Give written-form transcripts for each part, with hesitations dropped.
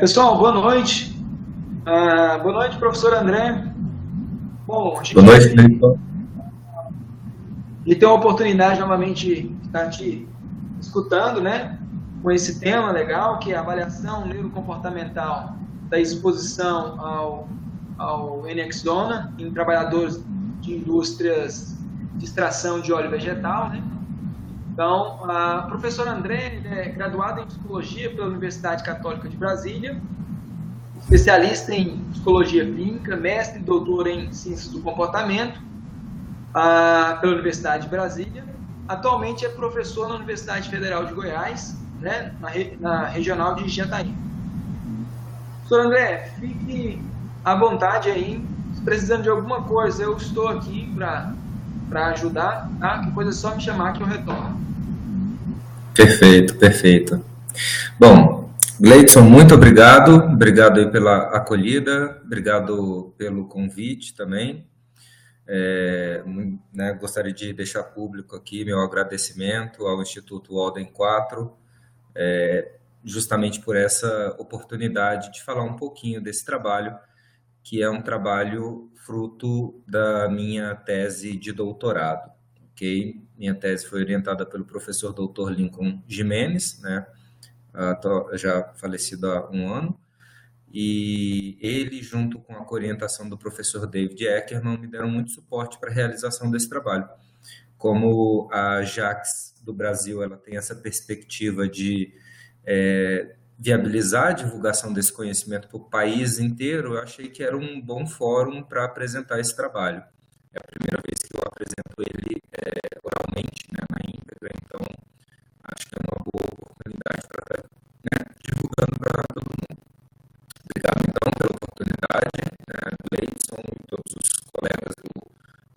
Pessoal, boa noite. Boa noite, professor André. Bom, a Boa gente noite, hoje Felipe. tem a oportunidade novamente de estar te escutando, né? Com esse tema legal, que é a avaliação neurocomportamental da exposição ao Nexona em trabalhadores de indústrias de extração de óleo vegetal, né? Então, o professor André ele é graduado em psicologia pela Universidade Católica de Brasília, especialista em psicologia clínica, mestre e doutor em ciências do comportamento pela Universidade de Brasília. Atualmente é professor na Universidade Federal de Goiás, né, na regional de Jataí. Professor André, fique à vontade aí, se precisando de alguma coisa, eu estou aqui para ajudar, tá? Que coisa é só me chamar que eu retorno. Perfeito, perfeito. Bom, Gleidson, muito obrigado. Obrigado aí pela acolhida, obrigado pelo convite também. Né, gostaria de deixar público aqui meu agradecimento ao Instituto Walden 4, justamente por essa oportunidade de falar um pouquinho desse trabalho, que é um trabalho fruto da minha tese de doutorado. Ok? Minha tese foi orientada pelo professor Dr. Lincoln Jimenez, né, já falecido há um ano, e ele, junto com a orientação do professor David Eckerman, me deram muito suporte para a realização desse trabalho. Como a JAX do Brasil ela tem essa perspectiva de viabilizar a divulgação desse conhecimento para o país inteiro, eu achei que era um bom fórum para apresentar esse trabalho. É a primeira vez que eu apresento ele oralmente, né, na íntegra, então acho que é uma boa oportunidade para estar, né, divulgando para todo mundo. Obrigado, então, pela oportunidade, né, Gleidson e todos os colegas do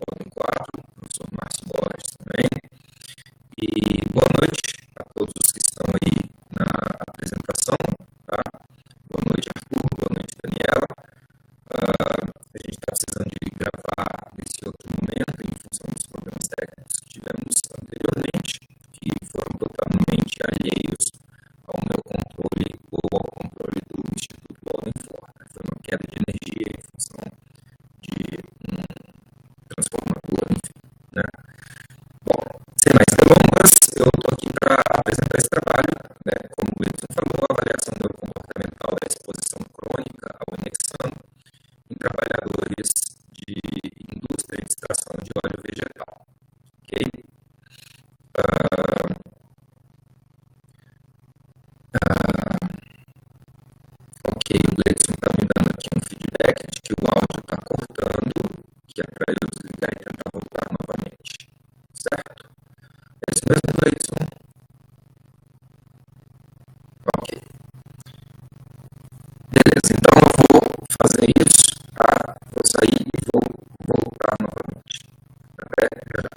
Ordem 4, o professor Márcio Borges também. E boa noite a todos os que estão aí na apresentação. Tá? Boa noite, Arthur. Boa noite, Daniela. A gente está precisando de gravar nesse outro momento, em função dos problemas técnicos que tivemos anteriormente, que foram totalmente alheios ao meu controle ou ao controle do Instituto Walden Ford. Foi uma queda de energia em função de um transformador, enfim. Né? Bom, sem mais delongas, eu estou aqui para apresentar esse trabalho, né? Como o Wilson falou, a avaliação neurocomportamental da exposição crônica ao inexano em trabalhadores de indústria de extração de óleo vegetal. Ok? Ok, o Gleison está me dando aqui um feedback de que o áudio está cortando, que é para eu desligar e tentar voltar novamente. Certo? É isso mesmo, Gleison? Ok. Beleza, então eu vou fazer isso, tá? Vou sair e vou voltar novamente. Até já.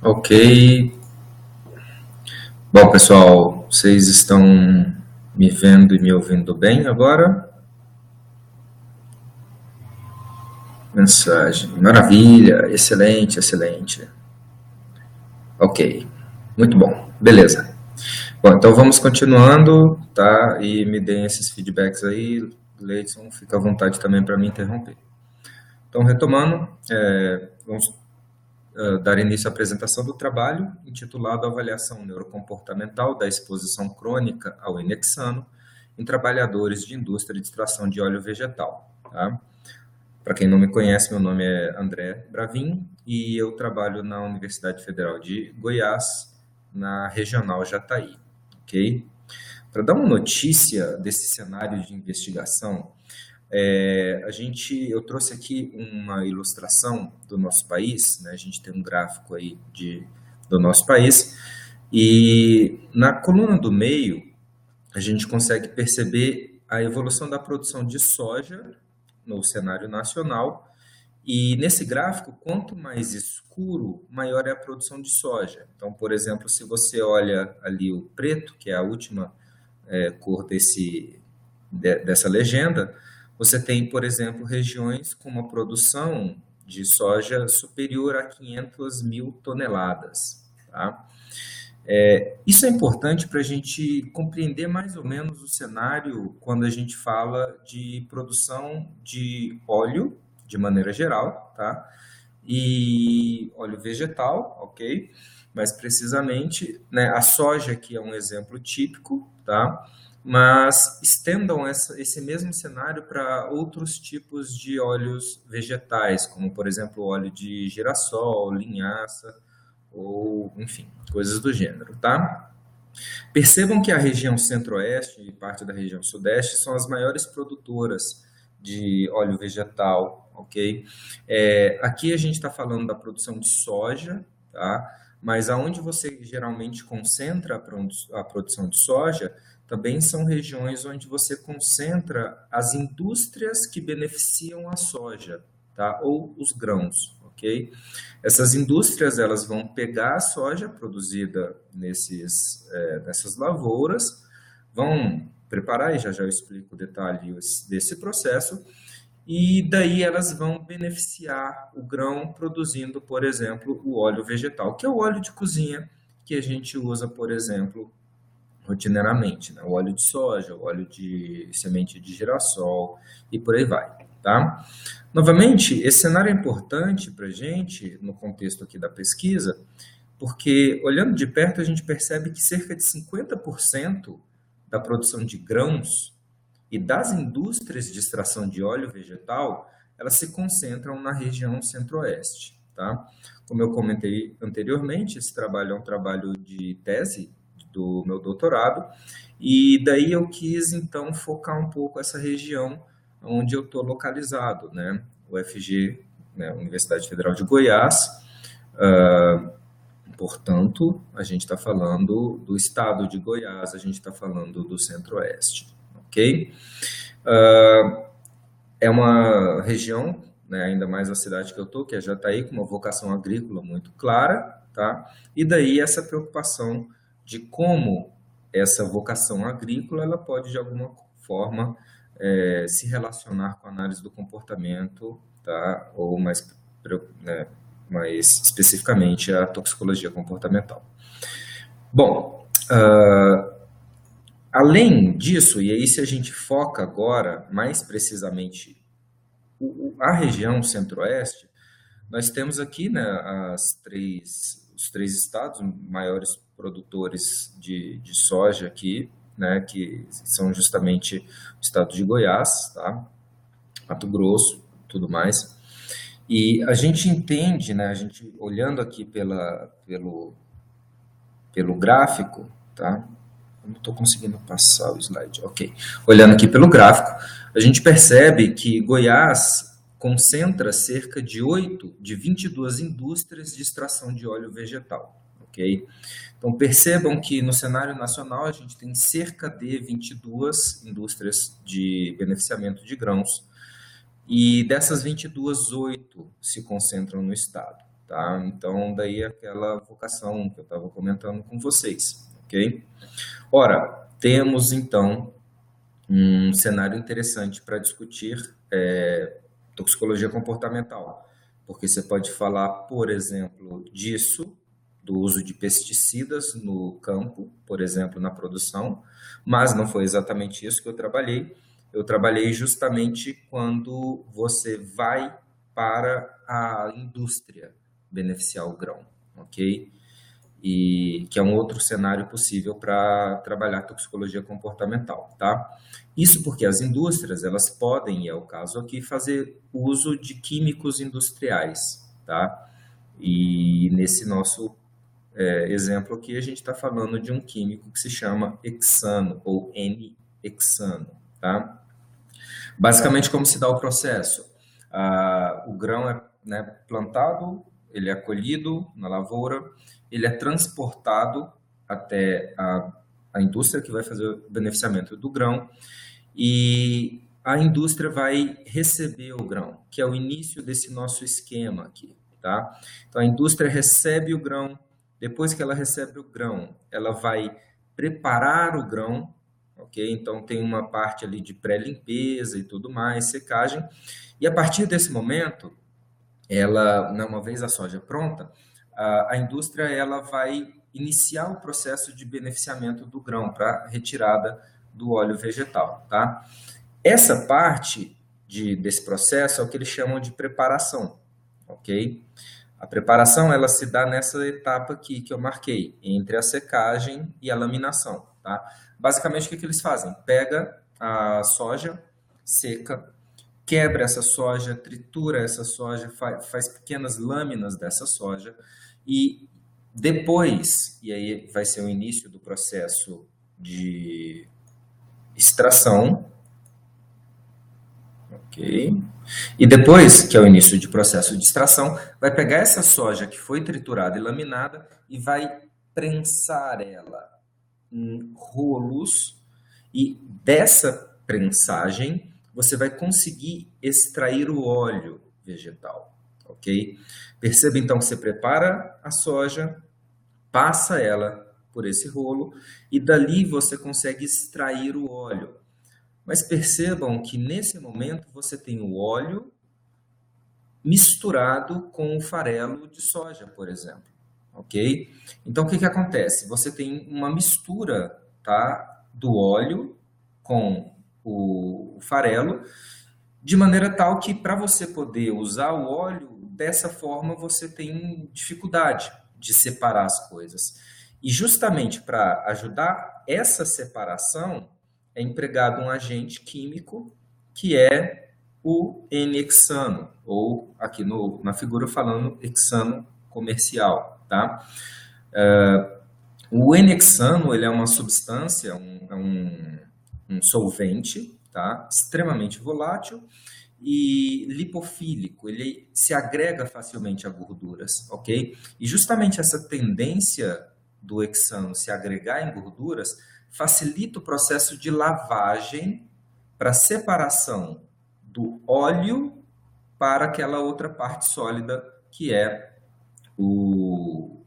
Ok. Bom, pessoal, vocês estão me vendo e me ouvindo bem agora? Mensagem. Maravilha, excelente, excelente. Ok, muito bom, beleza. Bom, então vamos continuando, tá? E me deem esses feedbacks aí, Leidson, fica à vontade também para me interromper. Então, retomando, vamos dar início à apresentação do trabalho, intitulado Avaliação Neurocomportamental da Exposição Crônica ao Inexano em Trabalhadores de Indústria de Extração de Óleo Vegetal. Tá? Para quem não me conhece, meu nome é André Bravin e eu trabalho na Universidade Federal de Goiás, na Regional Jataí, ok? Para dar uma notícia desse cenário de investigação, eu trouxe aqui uma ilustração do nosso país, né? A gente tem um gráfico aí do nosso país, e na coluna do meio a gente consegue perceber a evolução da produção de soja no cenário nacional. E nesse gráfico, quanto mais escuro, maior é a produção de soja. Então, por exemplo, se você olha ali o preto, que é a última cor dessa legenda, você tem, por exemplo, regiões com uma produção de soja superior a 500 mil toneladas. Tá? Isso é importante para a gente compreender mais ou menos o cenário quando a gente fala de produção de óleo, de maneira geral, tá? E óleo vegetal, ok? Mas precisamente, né, a soja aqui é um exemplo típico, tá? Mas estendam esse mesmo cenário para outros tipos de óleos vegetais, como, por exemplo, óleo de girassol, linhaça, ou, enfim, coisas do gênero, tá? Percebam que a região centro-oeste e parte da região sudeste são as maiores produtoras de óleo vegetal, ok? Aqui a gente está falando da produção de soja, tá? Mas aonde você geralmente concentra a produção de soja, também são regiões onde você concentra as indústrias que beneficiam a soja, tá? Ou os grãos, ok? Essas indústrias elas vão pegar a soja produzida nessas lavouras, vão preparar, e já eu explico o detalhe desse processo, e daí elas vão beneficiar o grão produzindo, por exemplo, o óleo vegetal, que é o óleo de cozinha que a gente usa, por exemplo, rotineiramente, né? O óleo de soja, o óleo de semente de girassol e por aí vai, tá? Novamente, esse cenário é importante para a gente, no contexto aqui da pesquisa, porque olhando de perto a gente percebe que cerca de 50% da produção de grãos e das indústrias de extração de óleo vegetal, elas se concentram na região centro-oeste, tá? Como eu comentei anteriormente, esse trabalho é um trabalho de tese do meu doutorado, e daí eu quis, então, focar um pouco essa região onde eu estou localizado, né? UFG, né? Universidade Federal de Goiás, portanto, a gente está falando do estado de Goiás, a gente está falando do centro-oeste, ok? É uma região, né, ainda mais a cidade que eu estou, que é Jataí, com uma vocação agrícola muito clara, tá? E daí essa preocupação de como essa vocação agrícola ela pode, de alguma forma, se relacionar com a análise do comportamento, tá? Ou mais especificamente a toxicologia comportamental. Bom, além disso, e aí se a gente foca agora mais precisamente a região centro-oeste, nós temos aqui, né, os três estados maiores produtores de soja aqui, né, que são justamente o estado de Goiás, tá? Mato Grosso, tudo mais. E a gente entende, né, a gente olhando aqui pelo gráfico, tá? Eu não estou conseguindo passar o slide, ok. Olhando aqui pelo gráfico, a gente percebe que Goiás concentra cerca de 22 indústrias de extração de óleo vegetal, ok? Então percebam que no cenário nacional a gente tem cerca de 22 indústrias de beneficiamento de grãos, e dessas 22, 8 se concentram no estado, tá? Então, daí aquela vocação que eu estava comentando com vocês, ok? Ora, temos então um cenário interessante para discutir toxicologia comportamental, porque você pode falar, por exemplo, do uso de pesticidas no campo, por exemplo, na produção, mas não foi exatamente isso que eu trabalhei. Eu trabalhei justamente quando você vai para a indústria beneficiar o grão, ok? E que é um outro cenário possível para trabalhar toxicologia comportamental, tá? Isso porque as indústrias, elas podem, e é o caso aqui, fazer uso de químicos industriais, tá? E nesse nosso exemplo aqui, a gente está falando de um químico que se chama hexano, ou N-hexano, tá? Basicamente, como se dá o processo? O grão é, né, plantado, ele é colhido na lavoura, ele é transportado até a indústria que vai fazer o beneficiamento do grão, e a indústria vai receber o grão, que é o início desse nosso esquema aqui, tá? Então, a indústria recebe o grão, depois que ela recebe o grão, ela vai preparar o grão, ok? Então, tem uma parte ali de pré-limpeza e tudo mais, secagem, e a partir desse momento, ela, uma vez a soja pronta, a indústria ela vai iniciar o processo de beneficiamento do grão para retirada do óleo vegetal, tá? Essa parte desse processo é o que eles chamam de preparação, ok? A preparação ela se dá nessa etapa aqui que eu marquei, entre a secagem e a laminação, tá? Basicamente o que eles fazem? Pega a soja seca, quebra essa soja, tritura essa soja, faz pequenas lâminas dessa soja e depois, e aí vai ser o início do processo de extração, ok? E depois, que é o início de processo de extração, vai pegar essa soja que foi triturada e laminada e vai prensar ela em rolos, e dessa prensagem você vai conseguir extrair o óleo vegetal, ok? Perceba então que você prepara a soja, passa ela por esse rolo e dali você consegue extrair o óleo. Mas percebam que nesse momento você tem o óleo misturado com o farelo de soja, por exemplo, ok? Então o que acontece? Você tem uma mistura, tá, do óleo com o farelo, de maneira tal que para você poder usar o óleo dessa forma você tem dificuldade de separar as coisas. E justamente para ajudar essa separação é empregado um agente químico que é o N-hexano, ou aqui na figura falando hexano comercial, tá? O N-hexano ele é uma substância, um solvente, tá? Extremamente volátil e lipofílico, ele se agrega facilmente a gorduras, ok? E justamente essa tendência do hexano se agregar em gorduras facilita o processo de lavagem para separação do óleo para aquela outra parte sólida que é o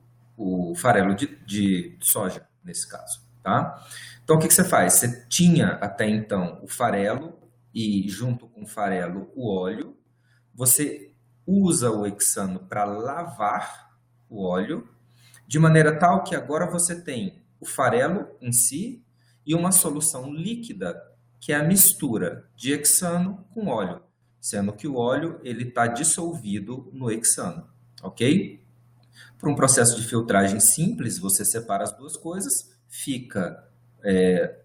farelo de soja, nesse caso, tá? Então, o que você faz? Você tinha até então o farelo e junto com o farelo o óleo, você usa o hexano para lavar o óleo, de maneira tal que agora você tem o farelo em si e uma solução líquida, que é a mistura de hexano com óleo, sendo que o óleo ele está dissolvido no hexano, ok? Para um processo de filtragem simples, você separa as duas coisas, fica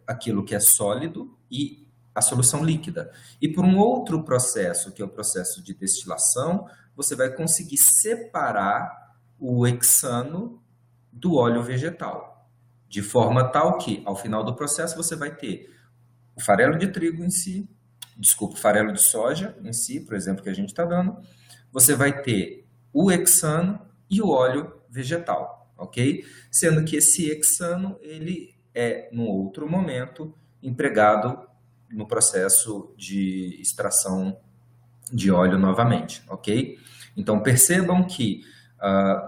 aquilo que é sólido e a solução líquida. E por um outro processo, que é o processo de destilação, você vai conseguir separar o hexano do óleo vegetal, de forma tal que, ao final do processo, você vai ter o farelo de trigo em si, desculpa, o farelo de soja em si, por exemplo, que a gente está dando, você vai ter o hexano e o óleo vegetal, ok? Sendo que esse hexano, ele é, num outro momento, empregado no processo de extração de óleo novamente, ok? Então, percebam que,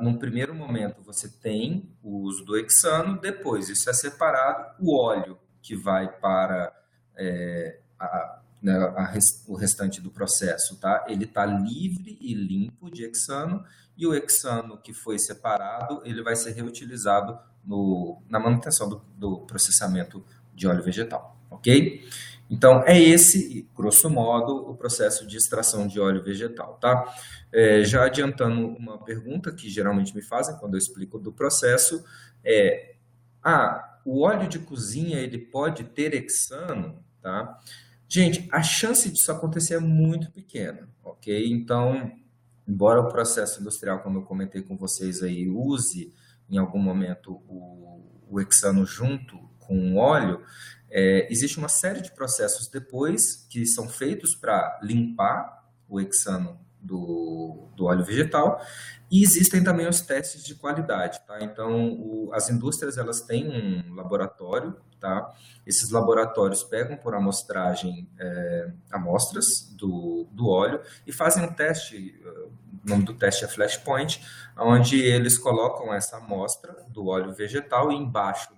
num primeiro momento, você tem o uso do hexano, depois isso é separado, o óleo que vai para o restante do processo, tá? Ele está livre e limpo de hexano, e o hexano que foi separado, ele vai ser reutilizado na manutenção do processamento de óleo vegetal, ok? Então, é esse, grosso modo, o processo de extração de óleo vegetal, tá? Já adiantando uma pergunta que geralmente me fazem quando eu explico do processo, o óleo de cozinha, ele pode ter hexano? tá? Gente, a chance disso acontecer é muito pequena, ok? Então, embora o processo industrial, como eu comentei com vocês aí, use em algum momento o hexano junto com o óleo, existe uma série de processos depois que são feitos para limpar o hexano do óleo vegetal, e existem também os testes de qualidade, tá? Então, as indústrias, elas têm um laboratório, tá? Esses laboratórios pegam por amostragem amostras do óleo e fazem um teste, o nome do teste é flashpoint, onde eles colocam essa amostra do óleo vegetal e embaixo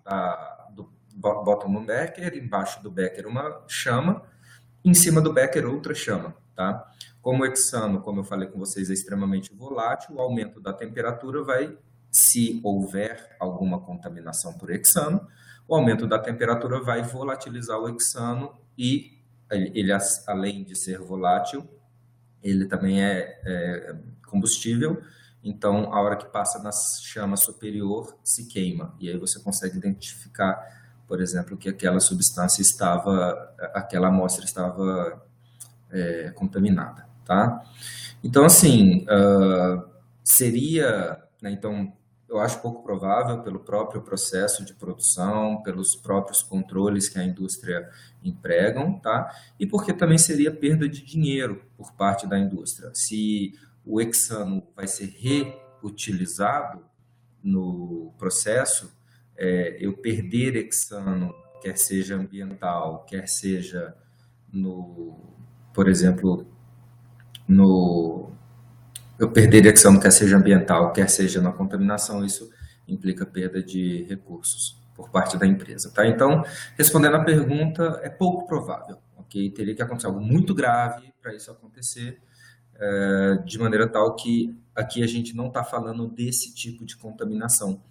botam um becker, embaixo do becker uma chama, em cima do becker outra chama, tá? Como o hexano, como eu falei com vocês, é extremamente volátil, o aumento da temperatura vai, se houver alguma contaminação por hexano, o aumento da temperatura vai volatilizar o hexano e ele, além de ser volátil, ele também é combustível, então a hora que passa na chama superior se queima, e aí você consegue identificar, por exemplo, que aquela substância aquela amostra estava contaminada, tá? Então, assim, seria, né, então, eu acho pouco provável pelo próprio processo de produção, pelos próprios controles que a indústria empregam, tá? E porque também seria perda de dinheiro por parte da indústria. Se o hexano vai ser reutilizado no processo, eu perder hexano, quer seja ambiental, quer seja por exemplo, eu perder hexano, quer seja ambiental, quer seja na contaminação, isso implica perda de recursos por parte da empresa, tá? Então, respondendo à pergunta, é pouco provável, ok? Teria que acontecer algo muito grave para isso acontecer, de maneira tal que aqui a gente não está falando desse tipo de contaminação.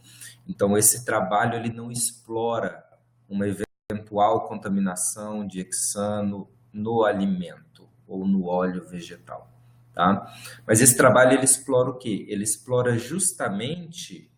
Então, esse trabalho ele não explora uma eventual contaminação de hexano no alimento ou no óleo vegetal, tá? Mas esse trabalho ele explora o quê? Ele explora justamente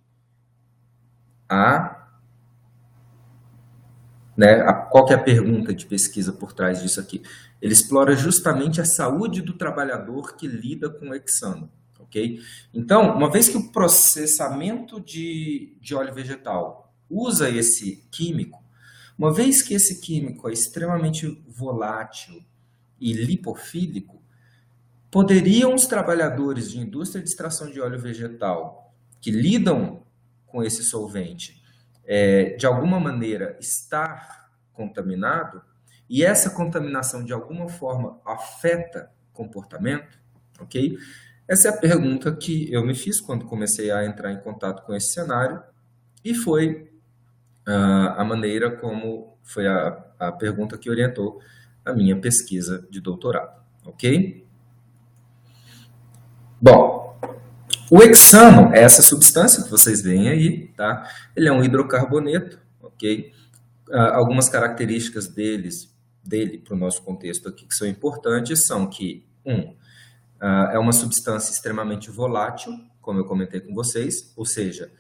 qual que é a pergunta de pesquisa por trás disso aqui? Ele explora justamente a saúde do trabalhador que lida com o hexano, ok? Então, uma vez que o processamento de óleo vegetal usa esse químico, uma vez que esse químico é extremamente volátil e lipofílico, poderiam os trabalhadores de indústria de extração de óleo vegetal que lidam com esse solvente, de alguma maneira, estar contaminado, e essa contaminação de alguma forma afeta comportamento, ok? Essa é a pergunta que eu me fiz quando comecei a entrar em contato com esse cenário, e foi a maneira como foi a pergunta que orientou a minha pesquisa de doutorado, ok? Bom, o hexano é essa substância que vocês veem aí, tá? Ele é um hidrocarboneto, ok? Algumas características dele para o nosso contexto aqui que são importantes são que, é uma substância extremamente volátil, como eu comentei com vocês, ou seja,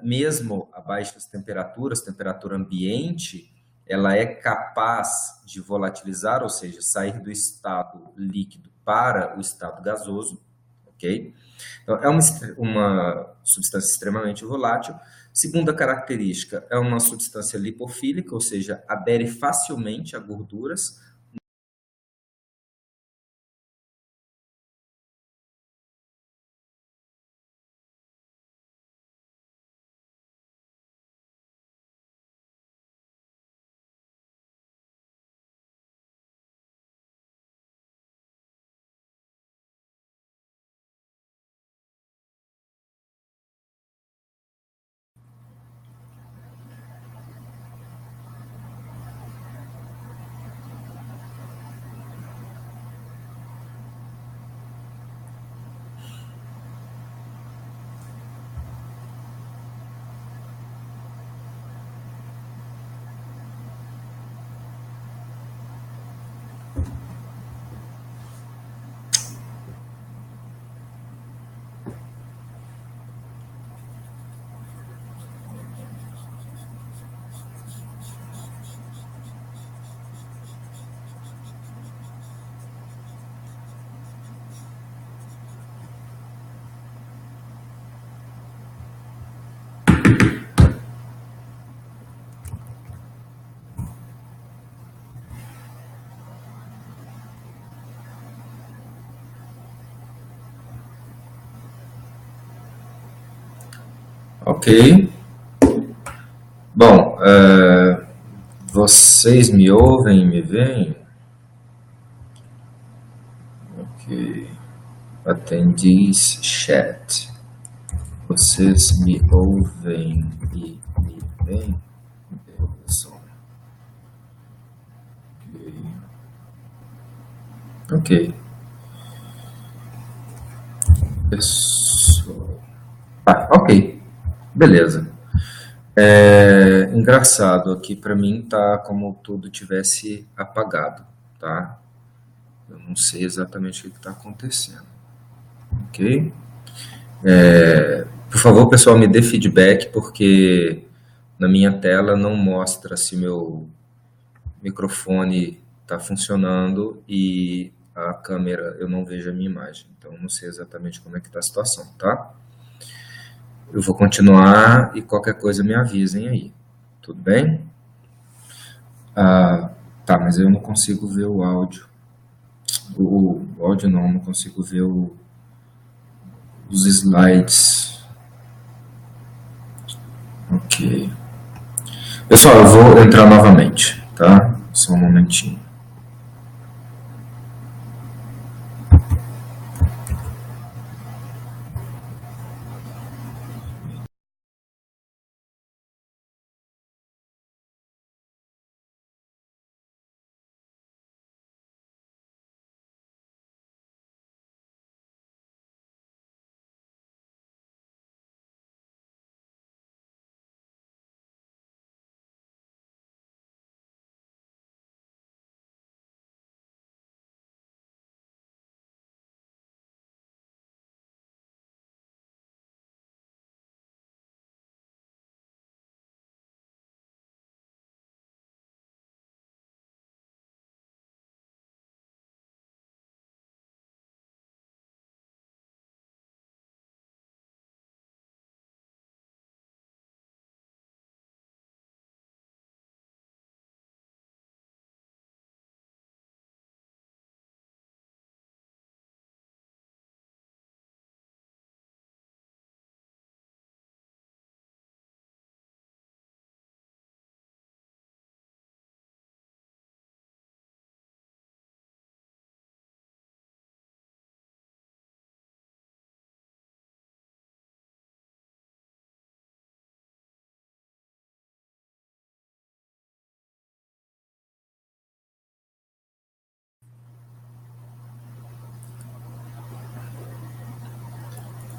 mesmo a baixas temperaturas, temperatura ambiente, ela é capaz de volatilizar, ou seja, sair do estado líquido para o estado gasoso, ok? Então, é uma substância extremamente volátil. Segunda característica, é uma substância lipofílica, ou seja, adere facilmente a gorduras. Ok. Bom, vocês me ouvem, me veem? Ok. Attendees chat. Vocês me ouvem e me veem? Ok. Pessoal. Ok. Beleza. Engraçado, aqui para mim tá como tudo tivesse apagado, tá? Eu não sei exatamente o que está acontecendo. Ok? Por favor, pessoal, me dê feedback, porque na minha tela não mostra se meu microfone está funcionando e a câmera, eu não vejo a minha imagem. Então, não sei exatamente como é que está a situação, tá? Eu vou continuar e qualquer coisa me avisem aí. Tudo bem? Tá, mas eu não consigo ver o áudio. O áudio não consigo ver os slides. Ok. Pessoal, eu vou entrar novamente, tá? Só um momentinho.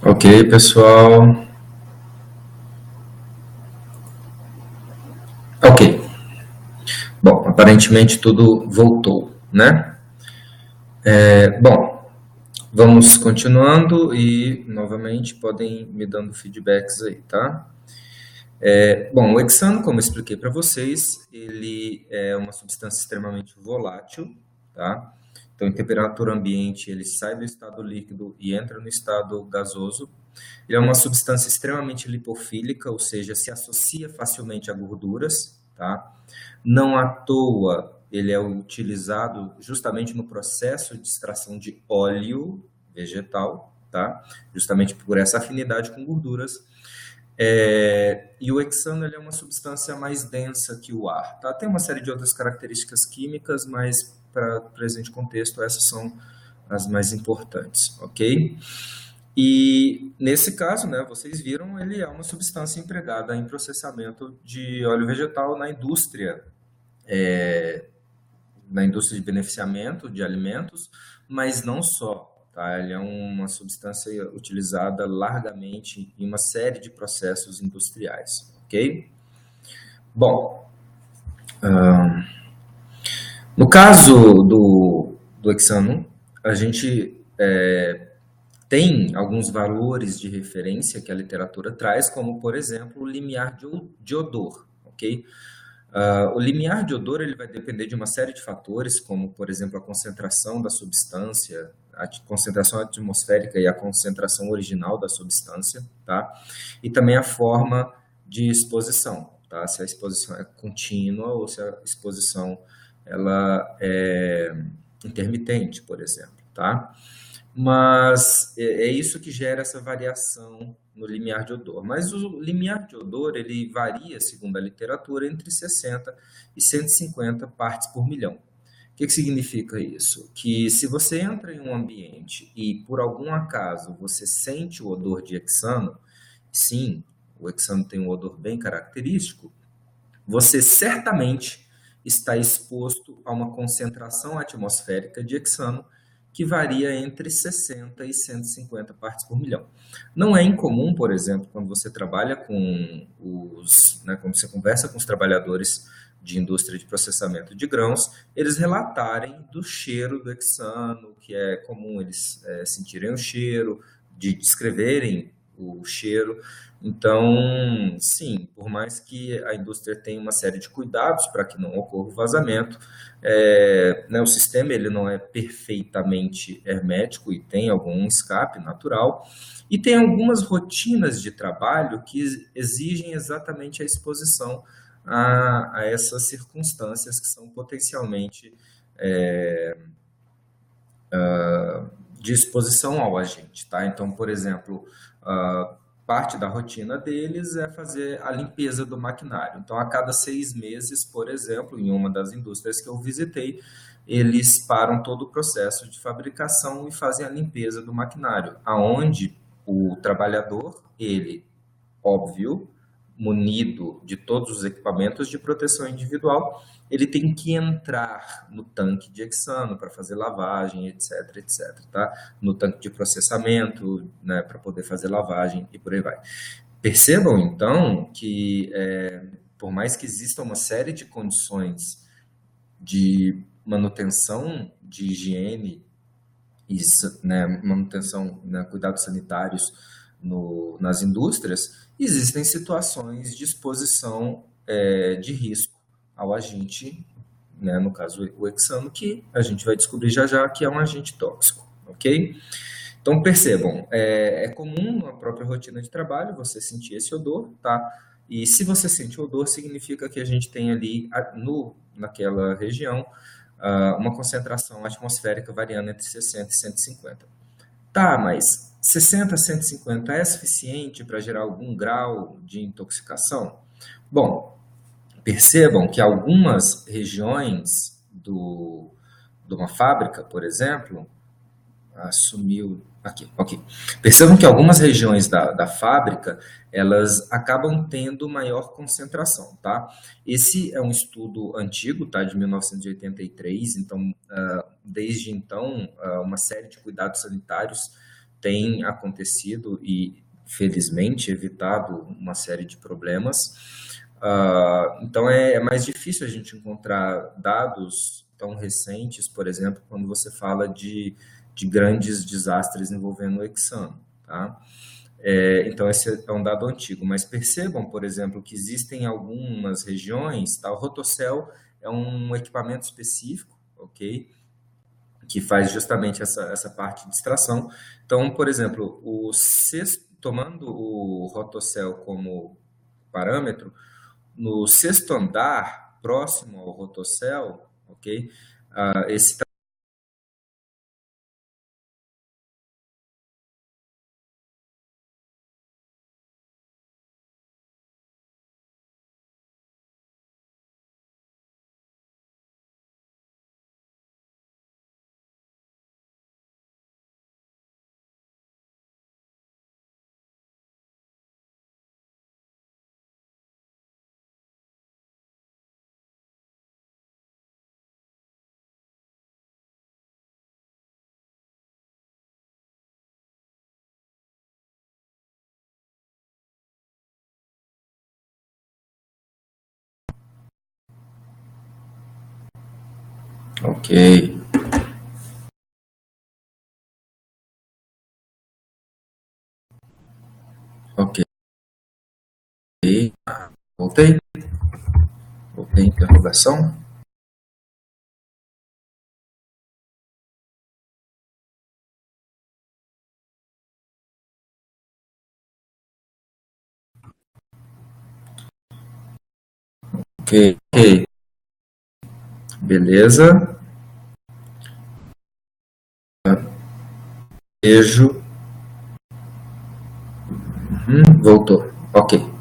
Ok, pessoal. Ok. Bom, aparentemente tudo voltou, né? Bom, vamos continuando e, novamente, podem me dando feedbacks aí, tá? Bom, o hexano, como eu expliquei para vocês, ele é uma substância extremamente volátil, tá? Então, em temperatura ambiente, ele sai do estado líquido e entra no estado gasoso. Ele é uma substância extremamente lipofílica, ou seja, se associa facilmente a gorduras, tá? Não à toa, ele é utilizado justamente no processo de extração de óleo vegetal, tá? Justamente por essa afinidade com gorduras. E o hexano ele é uma substância mais densa que o ar, tá? Tem uma série de outras características químicas, mas para o presente contexto essas são as mais importantes, ok? E nesse caso, né, vocês viram, ele é uma substância empregada em processamento de óleo vegetal na indústria de beneficiamento de alimentos, mas não só. Tá? Ele é uma substância utilizada largamente em uma série de processos industriais. Ok? Bom, no caso do hexano, a gente tem alguns valores de referência que a literatura traz, como, por exemplo, o limiar de odor. Ok? O limiar de odor ele vai depender de uma série de fatores, como, por exemplo, a concentração da substância, a concentração atmosférica e a concentração original da substância, tá? E também a forma de exposição, tá? Se a exposição é contínua ou se a exposição ela é intermitente, por exemplo, tá? Mas é isso que gera essa variação no limiar de odor. Mas o limiar de odor, ele varia, segundo a literatura, entre 60 e 150 partes por milhão. O que significa isso? Que se você entra em um ambiente e, por algum acaso, você sente o odor de hexano, sim, o hexano tem um odor bem característico, você certamente está exposto a uma concentração atmosférica de hexano que varia entre 60 e 150 partes por milhão. Não é incomum, por exemplo, quando você trabalha com quando você conversa com os trabalhadores de indústria de processamento de grãos, eles relatarem do cheiro do hexano, que é comum eles sentirem o cheiro, de descreverem o cheiro. Então, sim, por mais que a indústria tenha uma série de cuidados para que não ocorra o vazamento, o sistema ele não é perfeitamente hermético e tem algum escape natural, e tem algumas rotinas de trabalho que exigem exatamente a exposição a essas circunstâncias que são potencialmente de exposição ao agente, tá? Então, por exemplo, parte da rotina deles é fazer a limpeza do maquinário. Então, a cada 6 meses, por exemplo, em uma das indústrias que eu visitei, eles param todo o processo de fabricação e fazem a limpeza do maquinário, aonde o trabalhador, ele, óbvio, munido de todos os equipamentos de proteção individual, ele tem que entrar no tanque de hexano para fazer lavagem, etc, etc, tá? No tanque de processamento, né, para poder fazer lavagem e por aí vai. Percebam, então, que por mais que exista uma série de condições de manutenção de higiene e manutenção, né, cuidados sanitários nas indústrias, existem situações de exposição de risco ao agente, né, no caso o hexano, que a gente vai descobrir já já que é um agente tóxico, ok? Então percebam, é comum na própria rotina de trabalho você sentir esse odor, tá? E se você sente o odor, significa que a gente tem ali naquela região uma concentração atmosférica variando entre 60 e 150. Tá, mas 60 a 150 é suficiente para gerar algum grau de intoxicação? Bom, percebam que algumas regiões de uma fábrica, por exemplo, sumiu aqui, ok. Percebam que algumas regiões da fábrica, elas acabam tendo maior concentração, tá? Esse é um estudo antigo, tá? De 1983, então, desde então, uma série de cuidados sanitários tem acontecido e, felizmente, evitado uma série de problemas. Então, é mais difícil a gente encontrar dados tão recentes, por exemplo, quando você fala de grandes desastres envolvendo o hexano, tá? Então, esse é um dado antigo, mas percebam, por exemplo, que existem algumas regiões, tá? O rotocel é um equipamento específico, ok? Que faz justamente essa parte de extração. Então, por exemplo, tomando o rotocel como parâmetro, no sexto andar, próximo ao rotocel, ok? Esse ok, ok. Voltei? Voltei, interrogação? Ok, ok. Beleza. Vejo. Voltou. Ok.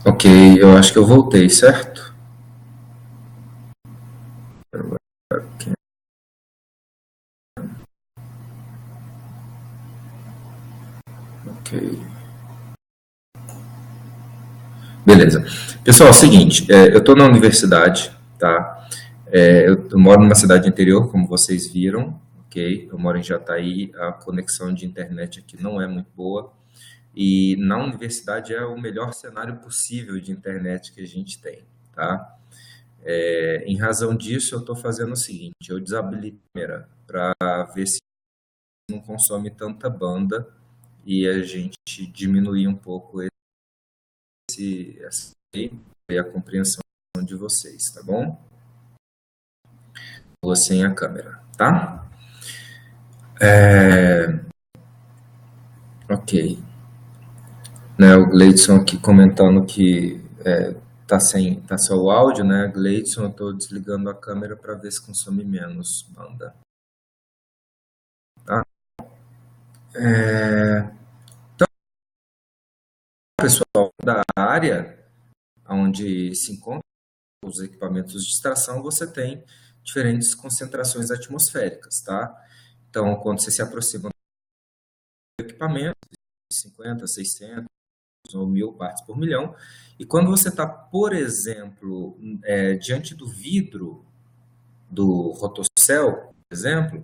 Ok, eu acho que eu voltei, certo? Ok. Beleza. Pessoal, é o seguinte, eu estou na universidade, tá? Eu moro numa cidade interior, como vocês viram, ok? Eu moro em Jataí, a conexão de internet aqui não é muito boa, e na universidade é o melhor cenário possível de internet que a gente tem, tá? Em razão disso, eu estou fazendo o seguinte, eu desabilito a câmera para ver se não consome tanta banda e a gente diminuir um pouco e a compreensão de vocês, tá bom? Vou sem a câmera, tá? Ok. Né, o Gleidson aqui comentando que tá só o áudio, né? Gleidson, eu estou desligando a câmera para ver se consome menos banda. Tá? Então, pessoal da área onde se encontram os equipamentos de extração, você tem diferentes concentrações atmosféricas, tá? Então, quando você se aproxima do equipamento, 50, 600 ou 1000 partes por milhão, e quando você está, por exemplo, diante do vidro do rotocel, por exemplo,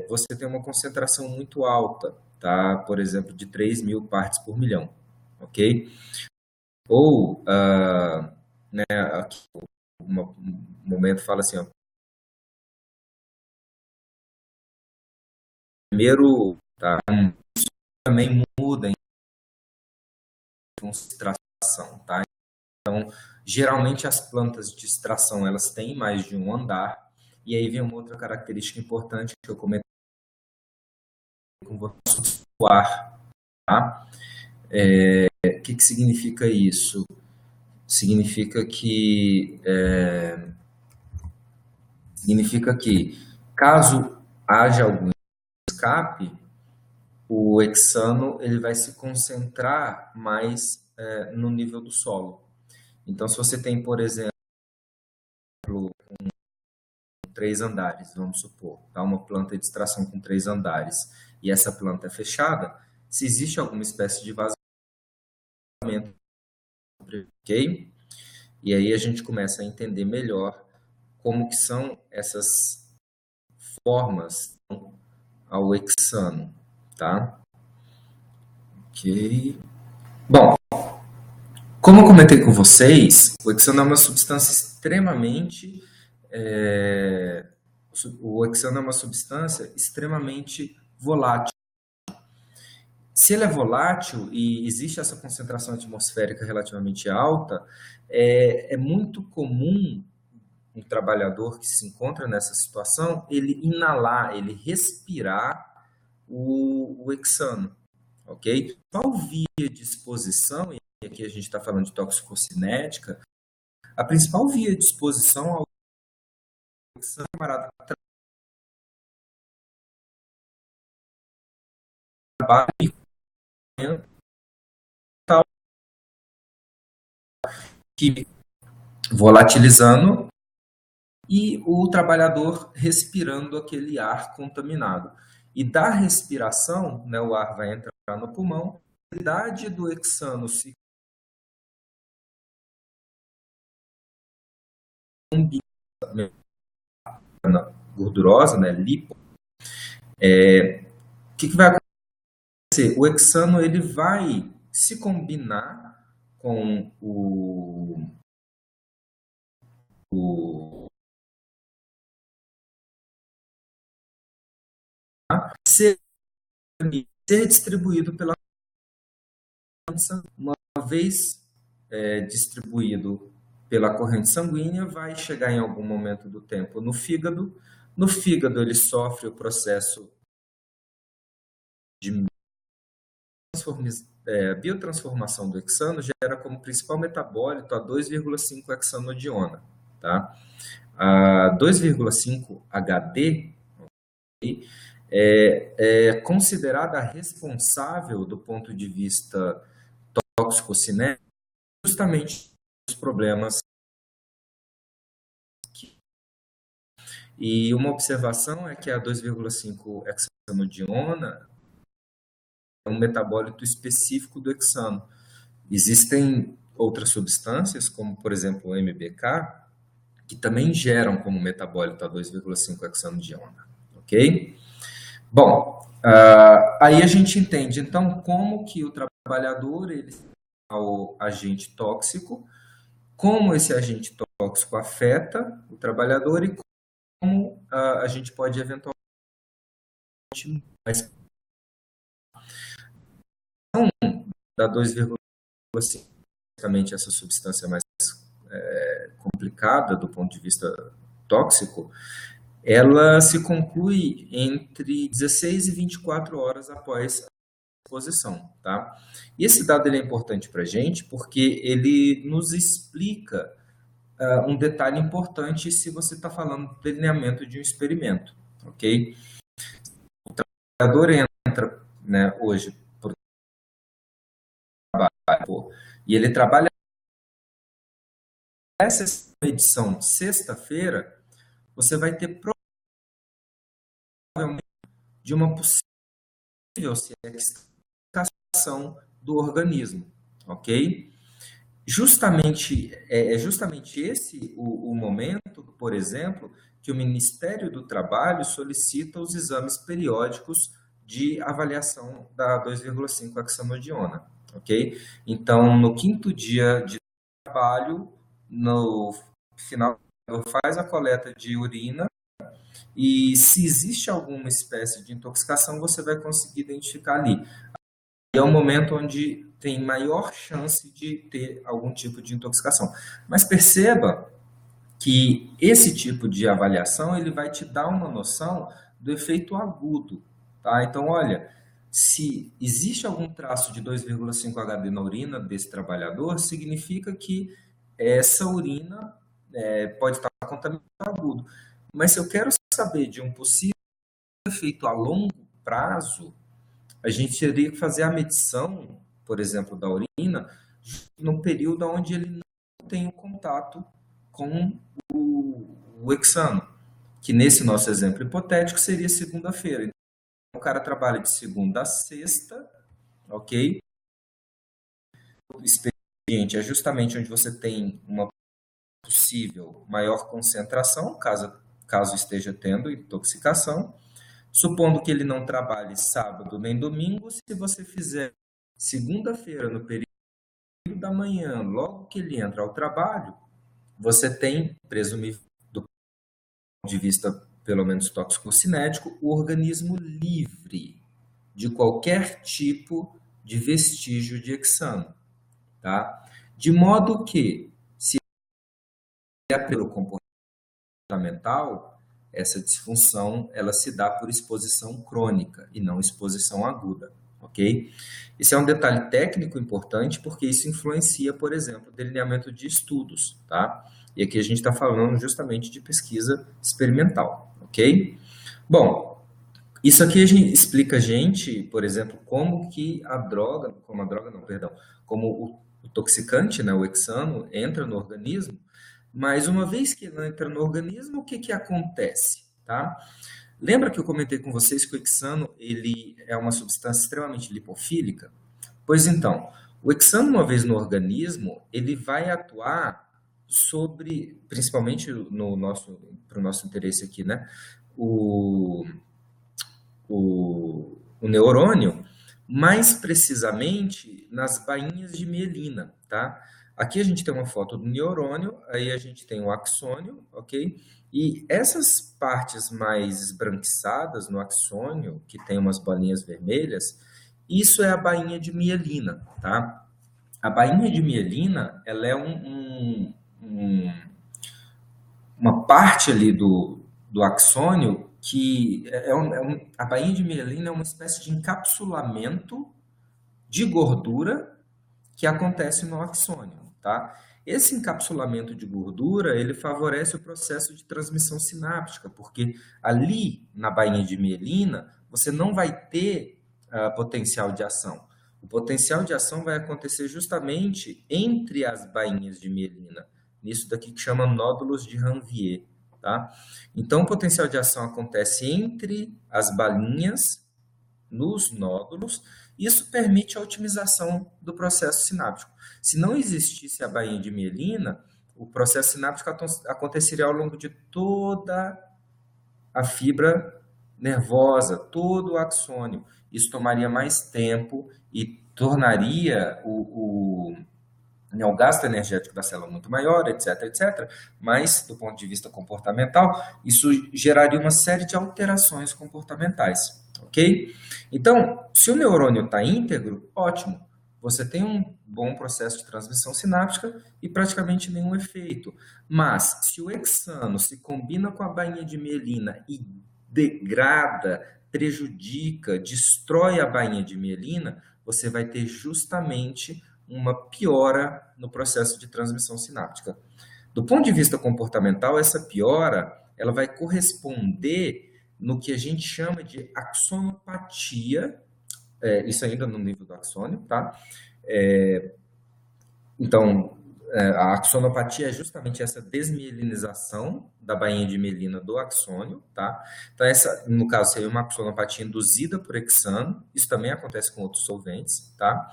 você tem uma concentração muito alta, tá? Por exemplo, de 3000 partes por milhão, ok? Ou, né, aqui, um momento fala assim, ó, primeiro, tá? Isso também muda em concentração, tá? Então, geralmente as plantas de extração, elas têm mais de um andar, e aí vem uma outra característica importante que eu comentei com você, o ar, tá? O que significa isso? Significa que caso haja algum escape, o hexano ele vai se concentrar mais no nível do solo. Então, se você tem, por exemplo, 3 andares, vamos supor, tá? Uma planta de extração com 3 andares, e essa planta é fechada, se existe alguma espécie de vazamento, ok? E aí a gente começa a entender melhor como que são essas formas ao hexano, tá? Ok. Bom, como eu comentei com vocês, o hexano é uma substância extremamente o hexano é uma substância extremamente volátil. Se ele é volátil e existe essa concentração atmosférica relativamente alta, é muito comum um trabalhador que se encontra nessa situação, ele inalar, ele respirar o hexano, ok? Qual via de exposição, e aqui a gente está falando de toxicocinética, a principal via de exposição ao hexano, camarada, trabalho e químico, volatilizando e o trabalhador respirando aquele ar contaminado. E da respiração, né, o ar vai entrar no pulmão, a qualidade do hexano se combina gordurosa, né, lipo. O que vai acontecer? O hexano ele vai se combinar com o ser, ser distribuído pela uma vez distribuído pela corrente sanguínea, vai chegar em algum momento do tempo no fígado, No fígado, ele sofre o processo de biotransformação do hexano, gera como principal metabólito a 2,5 hexanodiona, tá? A 2,5 HD é considerada responsável do ponto de vista tóxico-cinético, justamente os problemas. E uma observação é que a 2,5 hexanodiona é um metabólito específico do hexano. Existem outras substâncias, como por exemplo o MBK, que também geram como metabólito a 2,5 hexanodiona, ok? Bom, aí a gente entende, então, como que o trabalhador ele é o agente tóxico, como esse agente tóxico afeta o trabalhador e como a gente pode eventualmente... da 2,5, basicamente essa substância mais complicada do ponto de vista tóxico, ela se conclui entre 16 e 24 horas após a exposição, tá? E esse dado ele é importante para a gente porque ele nos explica um detalhe importante se você está falando do delineamento de um experimento, ok? O trabalhador entra, né, hoje por trabalho e ele trabalha essa edição sexta-feira, você vai ter provavelmente de uma possível certificação do organismo, ok? Justamente esse o momento, por exemplo, que o Ministério do Trabalho solicita os exames periódicos de avaliação da 2,5 hexanodiona, ok? Então, no 5º dia de trabalho, no final, faz a coleta de urina e se existe alguma espécie de intoxicação, você vai conseguir identificar ali. É o momento onde tem maior chance de ter algum tipo de intoxicação. Mas perceba que esse tipo de avaliação ele vai te dar uma noção do efeito agudo, tá? Então, olha, se existe algum traço de 2,5 HD na urina desse trabalhador, significa que essa urina pode estar contaminada agudo. Mas se eu quero saber de um possível efeito a longo prazo, a gente teria que fazer a medição, por exemplo, da urina, no período onde ele não tem o contato com o hexano, que nesse nosso exemplo hipotético seria segunda-feira. Então, o cara trabalha de segunda a sexta, ok? O expediente é justamente onde você tem uma possível maior concentração, caso esteja tendo intoxicação. Supondo que ele não trabalhe sábado nem domingo, se você fizer segunda-feira no período da manhã, logo que ele entra ao trabalho, você tem, presumível, do ponto de vista pelo menos tóxico-cinético, o organismo livre de qualquer tipo de vestígio de hexano, tá? De modo que, se é pelo comportamental, essa disfunção ela se dá por exposição crônica e não exposição aguda, ok? Esse é um detalhe técnico importante porque isso influencia, por exemplo, o delineamento de estudos, tá? E aqui a gente está falando justamente de pesquisa experimental, ok? Bom, isso aqui explica a gente, por exemplo, como que como o toxicante, né, o hexano, entra no organismo. Mas uma vez que ele entra no organismo, o que que acontece, tá? Lembra que eu comentei com vocês que o hexano ele é uma substância extremamente lipofílica? Pois então, o hexano, uma vez no organismo, ele vai atuar sobre, principalmente para o nosso interesse aqui, né? O neurônio, mais precisamente nas bainhas de mielina, tá? Aqui a gente tem uma foto do neurônio, aí a gente tem o axônio, ok? E essas partes mais esbranquiçadas no axônio, que tem umas bolinhas vermelhas, isso é a bainha de mielina, tá? A bainha de mielina, ela é uma parte ali do axônio, que a bainha de mielina é uma espécie de encapsulamento de gordura que acontece no axônio, tá? Esse encapsulamento de gordura, ele favorece o processo de transmissão sináptica, porque ali na bainha de mielina, você não vai ter potencial de ação. O potencial de ação vai acontecer justamente entre as bainhas de mielina, nisso daqui que chama nódulos de Ranvier, tá? Então, o potencial de ação acontece entre as bainhas, nos nódulos. Isso permite a otimização do processo sináptico. Se não existisse a bainha de mielina, o processo sináptico aconteceria ao longo de toda a fibra nervosa, todo o axônio. Isso tomaria mais tempo e tornaria o gasto energético da célula muito maior, etc, etc. Mas, do ponto de vista comportamental, isso geraria uma série de alterações comportamentais. Ok? Então, se o neurônio está íntegro, ótimo. Você tem um bom processo de transmissão sináptica e praticamente nenhum efeito. Mas, se o hexano se combina com a bainha de mielina e degrada, prejudica, destrói a bainha de mielina, você vai ter justamente uma piora no processo de transmissão sináptica. Do ponto de vista comportamental, essa piora ela vai corresponder no que a gente chama de axonopatia, isso ainda no nível do axônio, tá? Então, a axonopatia é justamente essa desmielinização da bainha de mielina do axônio, tá? Então, essa, no caso, seria uma axonopatia induzida por hexano, isso também acontece com outros solventes, tá?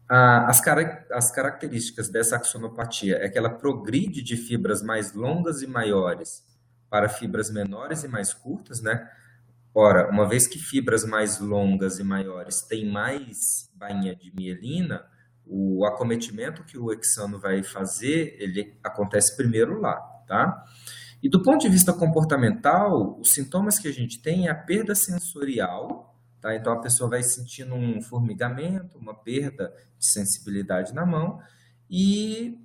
As características dessa axonopatia é que ela progride de fibras mais longas e maiores para fibras menores e mais curtas, né? Ora, uma vez que fibras mais longas e maiores têm mais bainha de mielina, o acometimento que o hexano vai fazer, ele acontece primeiro lá, tá? E do ponto de vista comportamental, os sintomas que a gente tem é a perda sensorial, tá? Então a pessoa vai sentindo um formigamento, uma perda de sensibilidade na mão e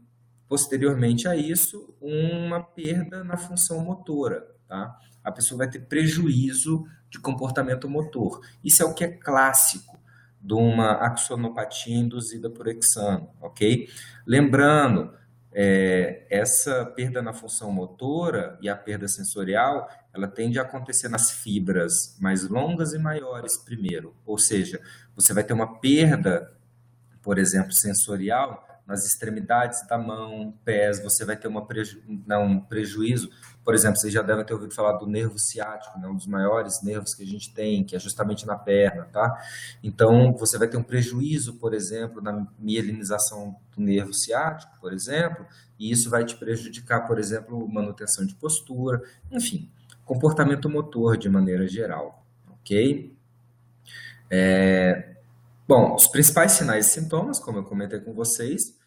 posteriormente a isso, uma perda na função motora, tá? A pessoa vai ter prejuízo de comportamento motor. Isso é o que é clássico de uma axonopatia induzida por hexano, ok? Lembrando, essa perda na função motora e a perda sensorial, ela tende a acontecer nas fibras mais longas e maiores primeiro, ou seja, você vai ter uma perda, por exemplo, sensorial nas extremidades da mão, pés, você vai ter um prejuízo. Por exemplo, vocês já devem ter ouvido falar do nervo ciático, né? Um dos maiores nervos que a gente tem, que é justamente na perna, tá? Então, você vai ter um prejuízo, por exemplo, na mielinização do nervo ciático, por exemplo, e isso vai te prejudicar, por exemplo, manutenção de postura, enfim, comportamento motor de maneira geral, ok? Bom, os principais sinais e sintomas, como eu comentei com vocês,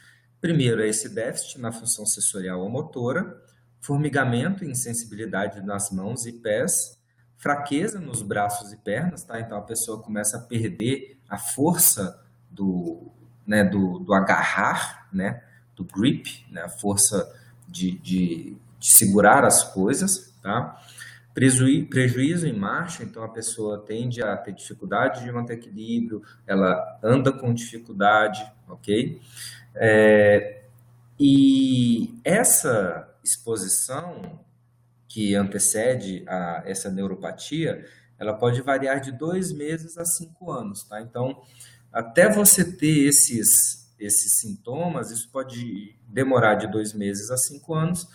primeiro é esse déficit na função sensorial ou motora, formigamento e insensibilidade nas mãos e pés, fraqueza nos braços e pernas, tá? Então a pessoa começa a perder a força do agarrar, né? Do grip, né? A força de segurar as coisas, tá? Prejuízo em marcha, então a pessoa tende a ter dificuldade de manter equilíbrio, ela anda com dificuldade, ok? E essa exposição que antecede a essa neuropatia, ela pode variar de 2 meses a 5 anos, tá? Então, até você ter esses sintomas, isso pode demorar de 2 meses a 5 anos,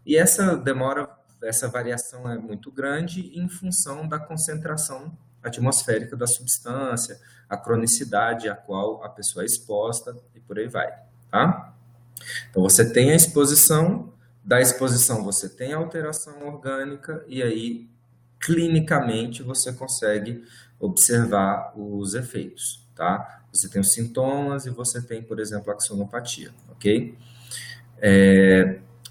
e essa variação é muito grande em função da concentração atmosférica da substância, a cronicidade a qual a pessoa é exposta e por aí vai, tá? Então, você tem a exposição, da exposição você tem a alteração orgânica e aí, clinicamente, você consegue observar os efeitos, tá? Você tem os sintomas e você tem, por exemplo, a axonopatia, ok?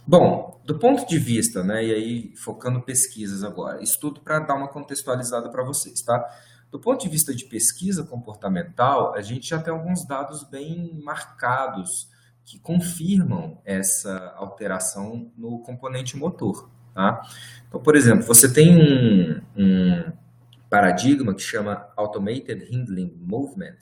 Bom, do ponto de vista, né, e aí focando pesquisas agora, estudo para dar uma contextualizada para vocês, tá? Do ponto de vista de pesquisa comportamental, a gente já tem alguns dados bem marcados que confirmam essa alteração no componente motor, tá? Então, por exemplo, você tem um paradigma que chama Automated Handling Movement,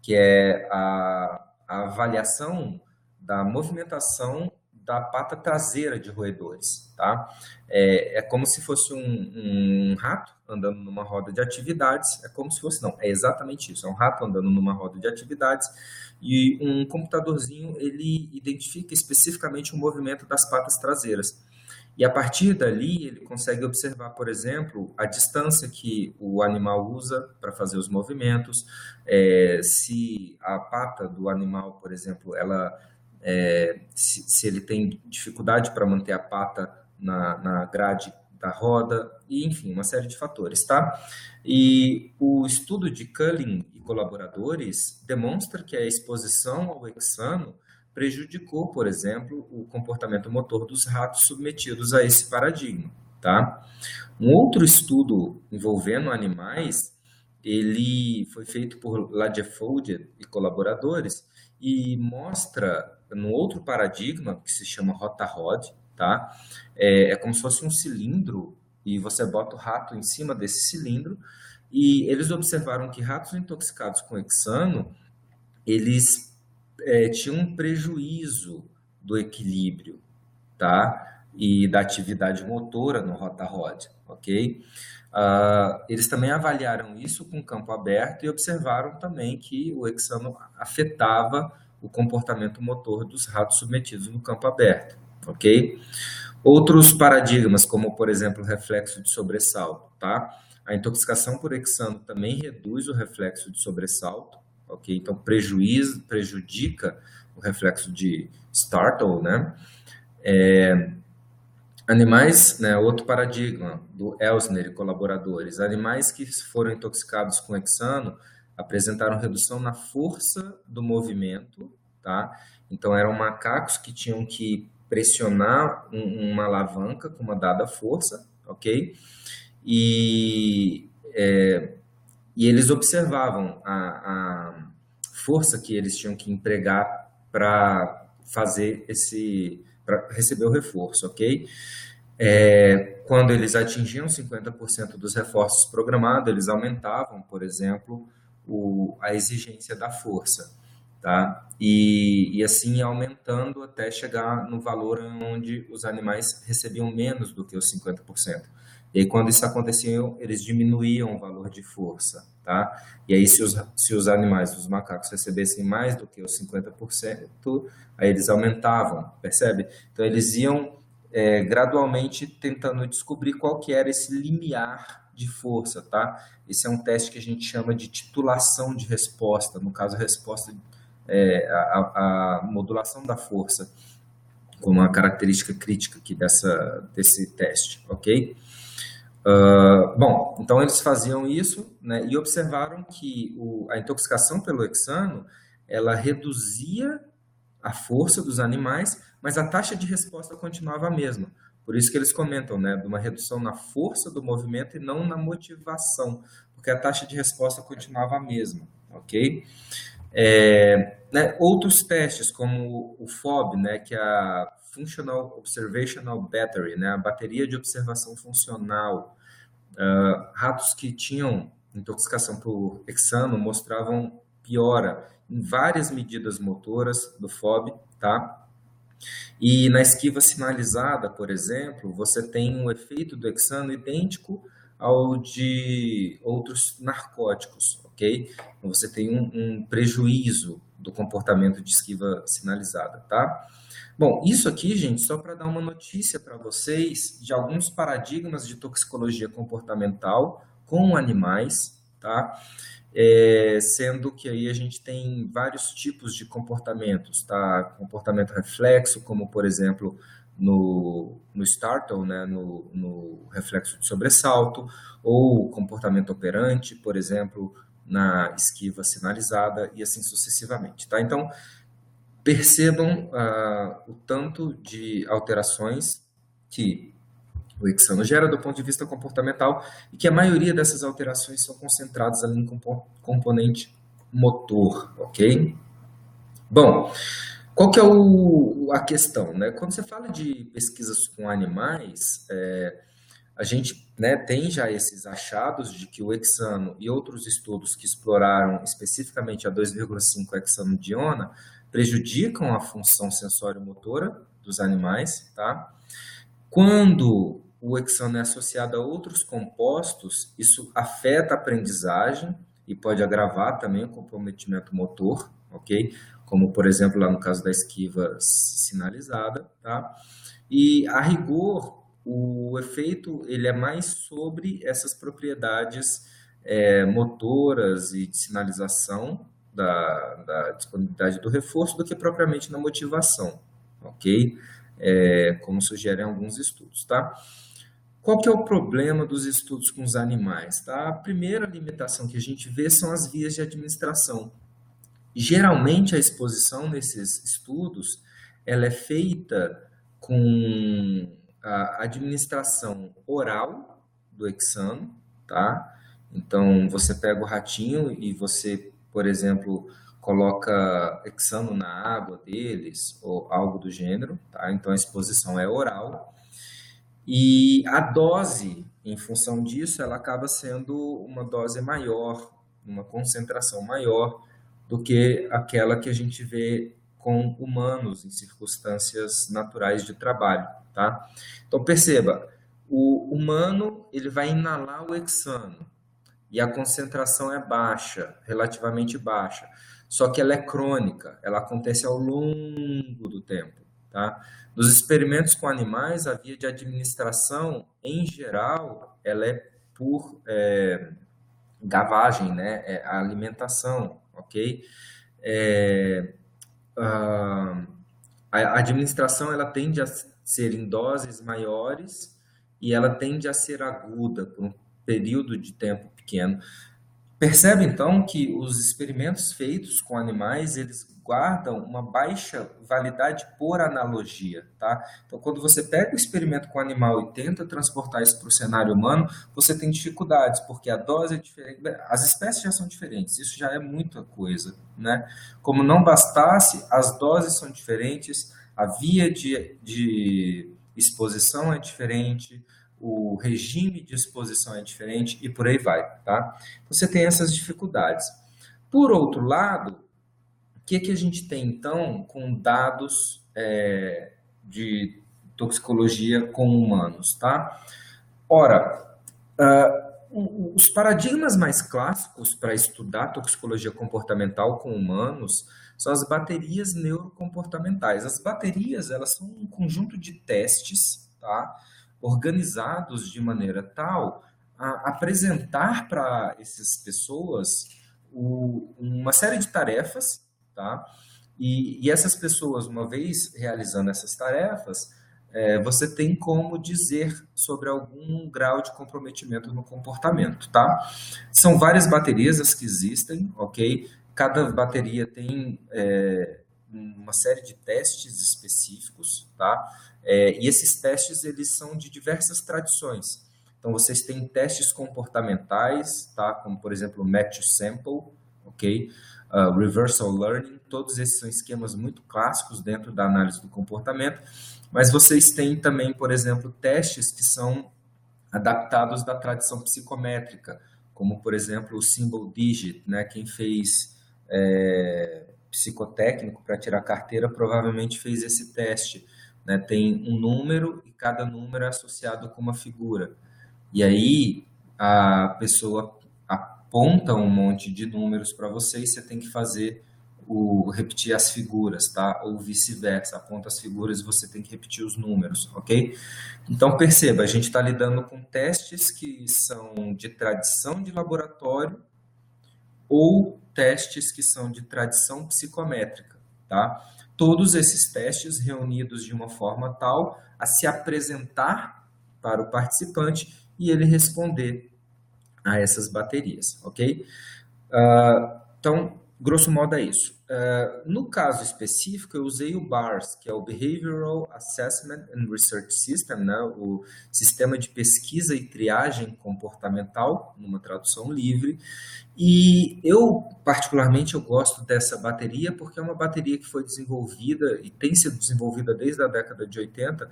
que é a avaliação da movimentação da pata traseira de roedores, tá? É como se fosse um rato andando numa roda de atividades, é como se fosse, não, é exatamente isso, é um rato andando numa roda de atividades e um computadorzinho, ele identifica especificamente o movimento das patas traseiras. E a partir dali, ele consegue observar, por exemplo, a distância que o animal usa para fazer os movimentos, se a pata do animal, por exemplo, se ele tem dificuldade para manter a pata na grade da roda, e enfim, uma série de fatores, tá? E o estudo de Culling e colaboradores demonstra que a exposição ao hexano prejudicou, por exemplo, o comportamento motor dos ratos submetidos a esse paradigma, tá? Um outro estudo envolvendo animais, ele foi feito por Ladjefold e colaboradores e mostra no outro paradigma que se chama Rota-Rod, tá? É como se fosse um cilindro e você bota o rato em cima desse cilindro e eles observaram que ratos intoxicados com hexano, eles tinham um prejuízo do equilíbrio, tá? E da atividade motora no Rota-Rod, ok? Eles também avaliaram isso com campo aberto e observaram também que o hexano afetava o comportamento motor dos ratos submetidos no campo aberto, ok? Outros paradigmas, como por exemplo o reflexo de sobressalto, tá? A intoxicação por hexano também reduz o reflexo de sobressalto, ok? Então prejudica o reflexo de startle, né? Animais, né, outro paradigma do Elsner e colaboradores, animais que foram intoxicados com hexano apresentaram redução na força do movimento, tá? Então eram macacos que tinham que pressionar uma alavanca com uma dada força, ok? E eles observavam a força que eles tinham que empregar para fazer para receber o reforço, ok? Quando eles atingiam 50% dos reforços programados, eles aumentavam, por exemplo, a exigência da força, tá? E assim aumentando até chegar no valor onde os animais recebiam menos do que os 50%. E aí, quando isso acontecia, eles diminuíam o valor de força, tá? E aí, se os animais, os macacos, recebessem mais do que os 50%, aí eles aumentavam, percebe? Então, eles iam gradualmente tentando descobrir qual que era esse limiar de força, tá? Esse é um teste que a gente chama de titulação de resposta, no caso, a resposta, a modulação da força, como uma característica crítica aqui desse teste, ok? Bom, então eles faziam isso, né, e observaram que a intoxicação pelo hexano, ela reduzia a força dos animais, mas a taxa de resposta continuava a mesma. Por isso que eles comentam, né, de uma redução na força do movimento e não na motivação, porque a taxa de resposta continuava a mesma, ok? Né, outros testes, como o FOB, né, que é a Functional Observational Battery, né, a bateria de observação funcional. Ratos que tinham intoxicação por hexano mostravam piora em várias medidas motoras do FOB, tá? E na esquiva sinalizada, por exemplo, você tem um efeito do hexano idêntico ao de outros narcóticos, ok? Então, você tem um prejuízo do comportamento de esquiva sinalizada, tá? Bom, isso aqui, gente, só para dar uma notícia para vocês de alguns paradigmas de toxicologia comportamental com animais, tá? Sendo que aí a gente tem vários tipos de comportamentos, tá? Comportamento reflexo, como por exemplo no startle, né? no reflexo de sobressalto, ou comportamento operante, por exemplo, na esquiva sinalizada e assim sucessivamente, tá? Então, percebam o tanto de alterações que o hexano gera do ponto de vista comportamental e que a maioria dessas alterações são concentradas ali no componente motor, ok? Bom, Qual que é a questão, né? Quando você fala de pesquisas com animais, a gente, né, tem já esses achados de que o hexano e outros estudos que exploraram especificamente a 2,5-hexanodiona prejudicam a função sensório-motora dos animais, tá? Quando o hexano é associado a outros compostos, isso afeta a aprendizagem e pode agravar também o comprometimento motor, ok? Como, por exemplo, lá no caso da esquiva sinalizada, tá? E, a rigor, o efeito ele é mais sobre essas propriedades motoras e de sinalização da disponibilidade do reforço do que propriamente na motivação, ok? Como sugerem alguns estudos, tá? Qual que é o problema dos estudos com os animais, tá? A primeira limitação que a gente vê são as vias de administração. Geralmente, a exposição nesses estudos, ela é feita com a administração oral do hexano, tá? Então, você pega o ratinho e você, por exemplo, coloca hexano na água deles, ou algo do gênero, tá? Então, a exposição é oral. E a dose, em função disso, ela acaba sendo uma dose maior, uma concentração maior do que aquela que a gente vê com humanos em circunstâncias naturais de trabalho, tá? Então perceba, o humano ele vai inalar o hexano e a concentração é baixa, relativamente baixa, só que ela é crônica, ela acontece ao longo do tempo, tá? Nos experimentos com animais, a via de administração, em geral, ela é por gavagem, né? A alimentação, ok? A administração ela tende a ser em doses maiores e ela tende a ser aguda por um período de tempo pequeno. Percebe então que os experimentos feitos com animais, eles guardam uma baixa validade por analogia, tá? Então, quando você pega o experimento com animal e tenta transportar isso para o cenário humano, você tem dificuldades, porque a dose é diferente, as espécies já são diferentes, isso já é muita coisa, né? Como não bastasse, as doses são diferentes, a via de exposição é diferente, o regime de exposição é diferente e por aí vai, tá? Você tem essas dificuldades. Por outro lado, o que a gente tem então com dados de toxicologia com humanos, tá? Ora, os paradigmas mais clássicos para estudar toxicologia comportamental com humanos são as baterias neurocomportamentais. As baterias, elas são um conjunto de testes, tá? Organizados de maneira tal a apresentar para essas pessoas uma série de tarefas, tá? E essas pessoas, uma vez realizando essas tarefas, você tem como dizer sobre algum grau de comprometimento no comportamento, tá? São várias baterias as que existem, ok? Cada bateria tem uma série de testes específicos, tá? E esses testes, eles são de diversas tradições. Então, vocês têm testes comportamentais, tá? Como, por exemplo, Match Sample, ok? Reversal Learning, todos esses são esquemas muito clássicos dentro da análise do comportamento, mas vocês têm também, por exemplo, testes que são adaptados da tradição psicométrica, como, por exemplo, o Symbol Digit, né? Quem fez psicotécnico para tirar carteira provavelmente fez esse teste, né? Tem um número e cada número é associado com uma figura. E aí a pessoa aponta um monte de números para você e você tem que repetir as figuras, tá? Ou vice-versa, aponta as figuras e você tem que repetir os números, ok? Então perceba, a gente está lidando com testes que são de tradição de laboratório ou testes que são de tradição psicométrica, tá? Todos esses testes reunidos de uma forma tal a se apresentar para o participante e ele responder a essas baterias, ok? Então, grosso modo é isso. No caso específico, eu usei o BARS, que é o Behavioral Assessment and Research System, né? O Sistema de Pesquisa e Triagem Comportamental, numa tradução livre. E eu, particularmente, eu gosto dessa bateria porque é uma bateria que foi desenvolvida e tem sido desenvolvida desde a década de 80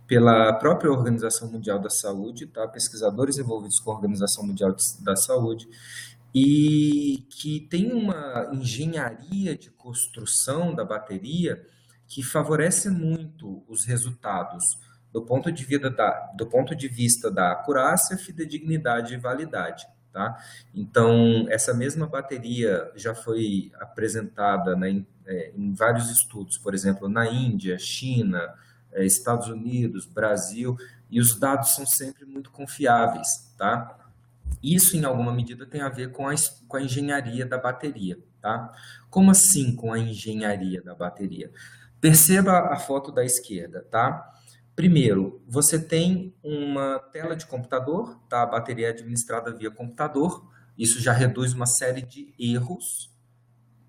pela própria Organização Mundial da Saúde, tá? Pesquisadores envolvidos com a Organização Mundial da Saúde, e que tem uma engenharia de construção da bateria que favorece muito os resultados do ponto de vista da acurácia, fidedignidade e validade. Tá? Então, essa mesma bateria já foi apresentada, né, em vários estudos, por exemplo, na Índia, China, Estados Unidos, Brasil, e os dados são sempre muito confiáveis. Tá? Isso, em alguma medida, tem a ver com a engenharia da bateria. Tá? Como assim com a engenharia da bateria? Perceba a foto da esquerda. Tá? Primeiro, você tem uma tela de computador, tá? A bateria é administrada via computador. Isso já reduz uma série de erros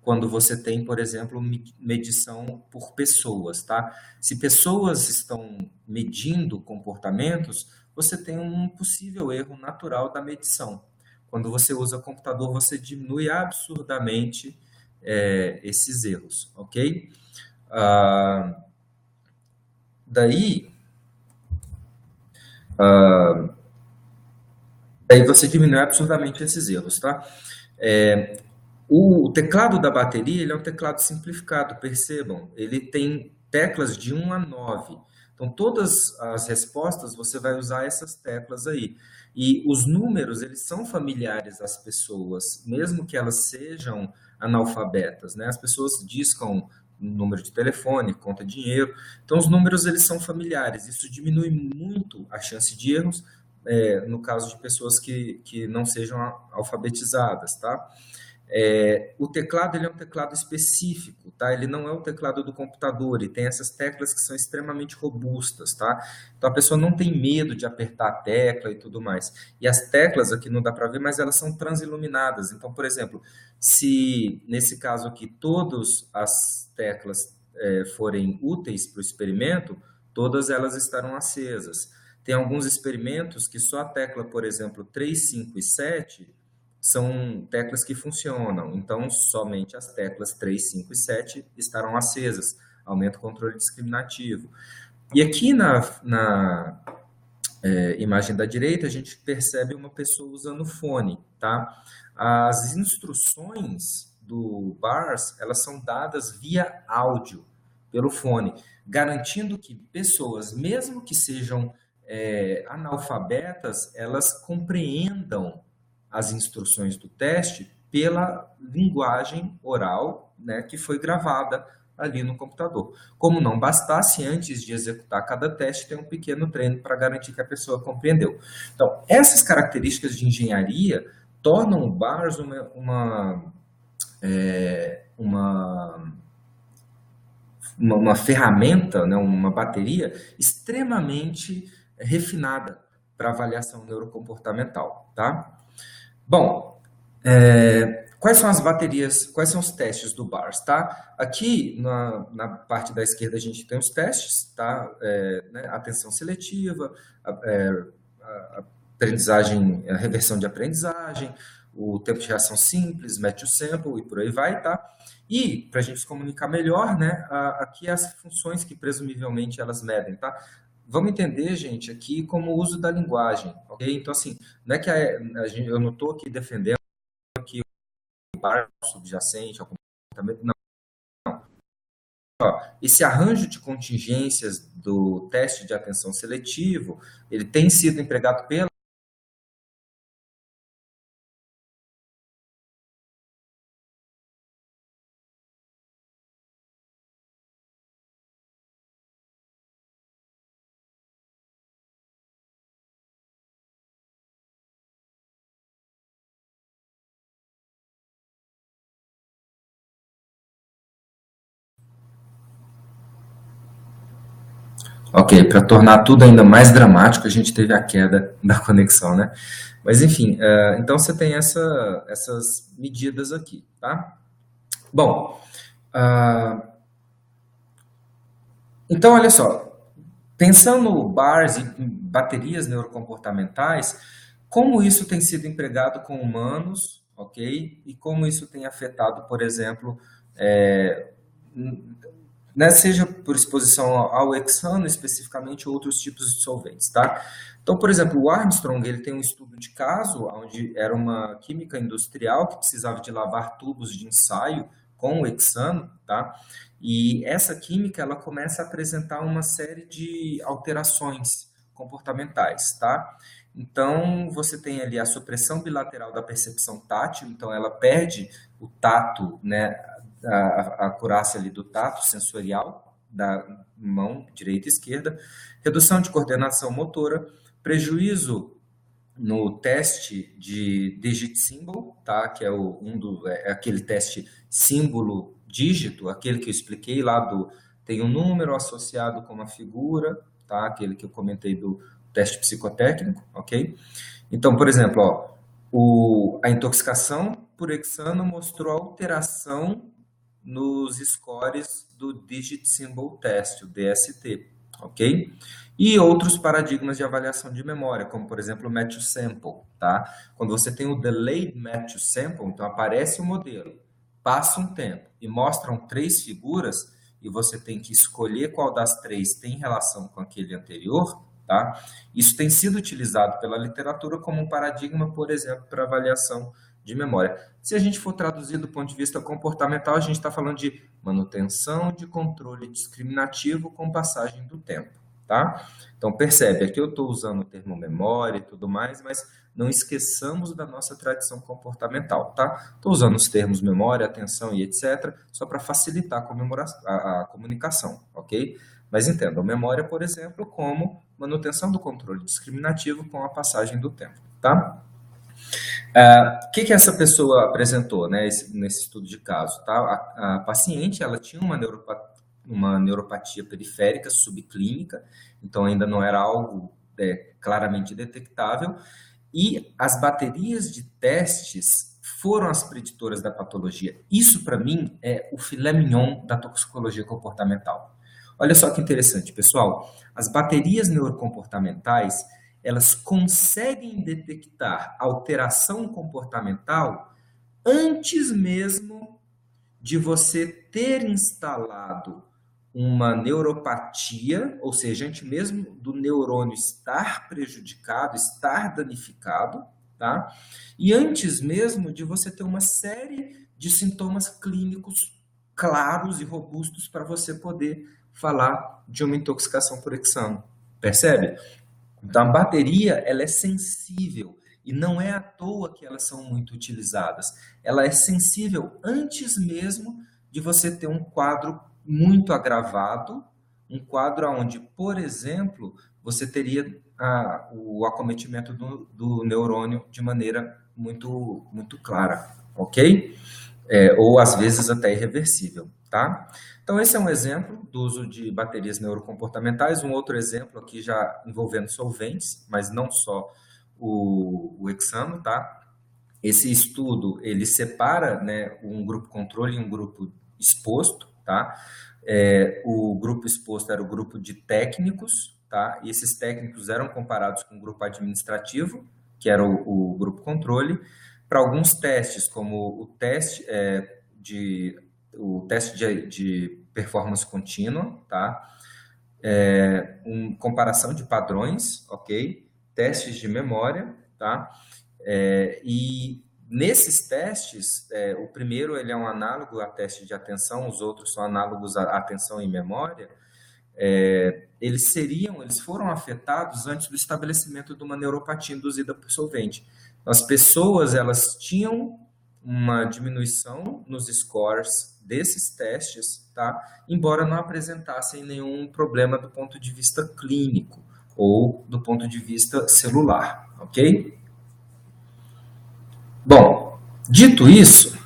quando você tem, por exemplo, medição por pessoas, tá? Se pessoas estão medindo comportamentos, você tem um possível erro natural da medição. Quando você usa computador, você diminui absurdamente esses erros, ok? Daí você diminui absurdamente esses erros, tá? O teclado da bateria, ele é um teclado simplificado, percebam. Ele tem teclas de 1 a 9. Então, todas as respostas, você vai usar essas teclas aí. E os números, eles são familiares às pessoas, mesmo que elas sejam analfabetas, né? As pessoas discam número de telefone, conta dinheiro. Então, os números, eles são familiares. Isso diminui muito a chance de erros, no caso de pessoas que não sejam alfabetizadas, tá? O teclado, ele é um teclado específico, tá? Ele não é o teclado do computador, ele tem essas teclas que são extremamente robustas, tá? Então a pessoa não tem medo de apertar a tecla e tudo mais. E as teclas aqui não dá para ver, mas elas são transiluminadas. Então, por exemplo, se nesse caso aqui todas as teclas forem úteis para o experimento, todas elas estarão acesas. Tem alguns experimentos que só a tecla, por exemplo, 3, 5 e 7 são teclas que funcionam, então somente as teclas 3, 5 e 7 estarão acesas, aumenta o controle discriminativo. E aqui na imagem da direita, a gente percebe uma pessoa usando fone, tá? As instruções do BARS, elas são dadas via áudio, pelo fone, garantindo que pessoas, mesmo que sejam analfabetas, elas compreendam as instruções do teste pela linguagem oral, né, que foi gravada ali no computador. Como não bastasse, antes de executar cada teste, tem um pequeno treino para garantir que a pessoa compreendeu. Então, essas características de engenharia tornam o BARS uma ferramenta, né, uma bateria extremamente refinada para avaliação neurocomportamental, tá? Bom, quais são as baterias, quais são os testes do BARS, tá? Aqui na parte da esquerda a gente tem os testes, tá? Né, atenção seletiva, a aprendizagem, a reversão de aprendizagem, o tempo de reação simples, match to sample e por aí vai, tá? E, para a gente se comunicar melhor, né, aqui as funções que presumivelmente elas medem, tá? Vamos entender, gente, aqui como o uso da linguagem, ok? Então, assim, não é que eu não estou aqui defendendo que o BARS subjacente ao comportamento, não. Ó, esse arranjo de contingências do teste de atenção seletivo, ele tem sido empregado pela Ok, para tornar tudo ainda mais dramático, a gente teve a queda da conexão, né? Mas enfim, então você tem essas medidas aqui, tá? Bom, ah, então olha só, pensando no BARS e em baterias neurocomportamentais, como isso tem sido empregado com humanos, ok? E como isso tem afetado, por exemplo, é, né, seja por exposição ao hexano, especificamente outros tipos de solventes, tá? Então, por exemplo, o Armstrong, ele tem um estudo de caso onde era uma química industrial que precisava de lavar tubos de ensaio com o hexano, tá? E essa química, ela começa a apresentar uma série de alterações comportamentais, tá? Então, você tem ali a supressão bilateral da percepção tátil, então ela perde o tato, né, a acurácia ali do tato sensorial da mão direita e esquerda, redução de coordenação motora, prejuízo no teste de digit symbol, tá? Que é aquele teste símbolo dígito, aquele que eu expliquei lá tem um número associado com uma figura, tá? Aquele que eu comentei do teste psicotécnico, ok? Então, por exemplo, ó, a intoxicação por hexano mostrou alteração nos scores do Digit Symbol Test, o DST, ok? E outros paradigmas de avaliação de memória, como por exemplo o Match Sample, tá? Quando você tem o Delayed Match Sample, então aparece o modelo, passa um tempo e mostram 3 figuras e você tem que escolher qual das 3 tem relação com aquele anterior, tá? Isso tem sido utilizado pela literatura como um paradigma, por exemplo, para avaliação de memória. Se a gente for traduzir do ponto de vista comportamental, a gente está falando de manutenção de controle discriminativo com passagem do tempo, tá? Então, percebe, aqui eu estou usando o termo memória e tudo mais, mas não esqueçamos da nossa tradição comportamental, tá? Estou usando os termos memória, atenção e etc., só para facilitar a comunicação, ok? Mas entendam, memória, por exemplo, como manutenção do controle discriminativo com a passagem do tempo, tá? O que essa pessoa apresentou, né, nesse estudo de caso? Tá? A paciente, ela tinha uma neuropatia periférica subclínica, então ainda não era algo claramente detectável, e as baterias de testes foram as preditoras da patologia. Isso, para mim, é o filé mignon da toxicologia comportamental. Olha só que interessante, pessoal. As baterias neurocomportamentais, elas conseguem detectar alteração comportamental antes mesmo de você ter instalado uma neuropatia, ou seja, antes mesmo do neurônio estar prejudicado, estar danificado, tá? E antes mesmo de você ter uma série de sintomas clínicos claros e robustos para você poder falar de uma intoxicação por hexano. Percebe? Então, a bateria, ela é sensível e não é à toa que elas são muito utilizadas. Ela é sensível antes mesmo de você ter um quadro muito agravado, um quadro onde, por exemplo, você teria o acometimento do neurônio de maneira muito, muito clara, ok? Ou às vezes até irreversível, tá? Então, esse é um exemplo do uso de baterias neurocomportamentais. Um outro exemplo aqui já envolvendo solventes, mas não só o hexano, tá? Esse estudo, ele separa, né, um grupo controle e um grupo exposto, tá? O grupo exposto era o grupo de técnicos, tá? E esses técnicos eram comparados com o grupo administrativo, que era o grupo controle, para alguns testes, como o teste de performance contínua, tá? Comparação de padrões, ok? Testes de memória, tá? E nesses testes, o primeiro ele é um análogo a teste de atenção, os outros são análogos a atenção e memória. Eles foram afetados antes do estabelecimento de uma neuropatia induzida por solvente. As pessoas, elas tinham uma diminuição nos scores desses testes, tá? Embora não apresentassem nenhum problema do ponto de vista clínico ou do ponto de vista celular, ok? Bom, dito isso,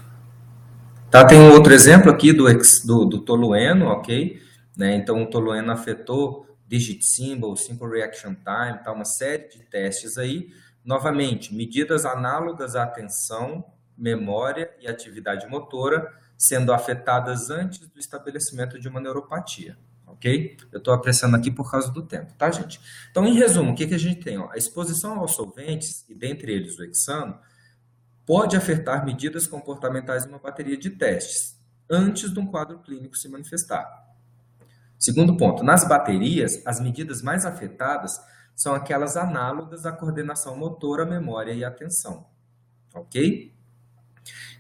tá? Tem um outro exemplo aqui do tolueno, ok? Né? Então, o tolueno afetou digit symbol, simple reaction time, tá? Uma série de testes aí. Novamente, medidas análogas à atenção, memória e atividade motora sendo afetadas antes do estabelecimento de uma neuropatia, ok? Eu estou apressando aqui por causa do tempo, tá, gente? Então, em resumo, o que a gente tem? Ó, a exposição aos solventes, e dentre eles o hexano, pode afetar medidas comportamentais numa bateria de testes, antes de um quadro clínico se manifestar. Segundo ponto, nas baterias, as medidas mais afetadas são aquelas análogas à coordenação motora, memória e atenção, ok?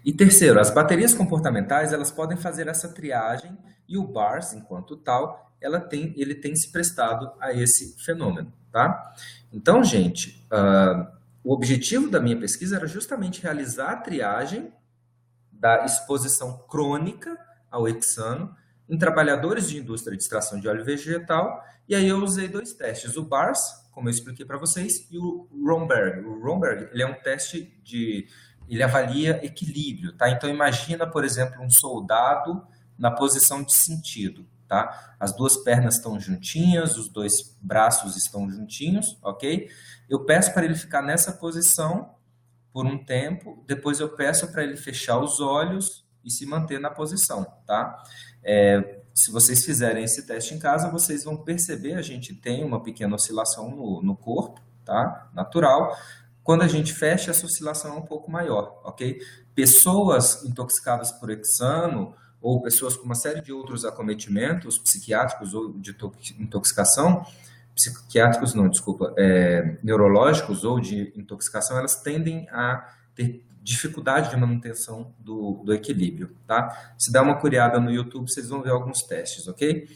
E terceiro, as baterias comportamentais, elas podem fazer essa triagem e o BARS, enquanto tal, ele tem se prestado a esse fenômeno, tá? Então, gente, o objetivo da minha pesquisa era justamente realizar a triagem da exposição crônica ao hexano em trabalhadores de indústria de extração de óleo vegetal, e aí eu usei 2 testes, o BARS, como eu expliquei para vocês, e o Romberg. O Romberg, ele é um teste ele avalia equilíbrio, tá? Então imagina, por exemplo, um soldado na posição de sentido, tá? As 2 pernas estão juntinhas, os 2 braços estão juntinhos, ok? Eu peço para ele ficar nessa posição por um tempo, depois eu peço para ele fechar os olhos e se manter na posição, tá? Se vocês fizerem esse teste em casa, vocês vão perceber, a gente tem uma pequena oscilação no corpo, tá? Natural. Quando a gente fecha, essa oscilação é um pouco maior, ok? Pessoas intoxicadas por hexano ou pessoas com uma série de outros acometimentos psiquiátricos ou de intoxicação, psiquiátricos não, desculpa, neurológicos ou de intoxicação, elas tendem a ter dificuldade de manutenção do equilíbrio, tá? Se dá uma curiada no YouTube, vocês vão ver alguns testes, ok?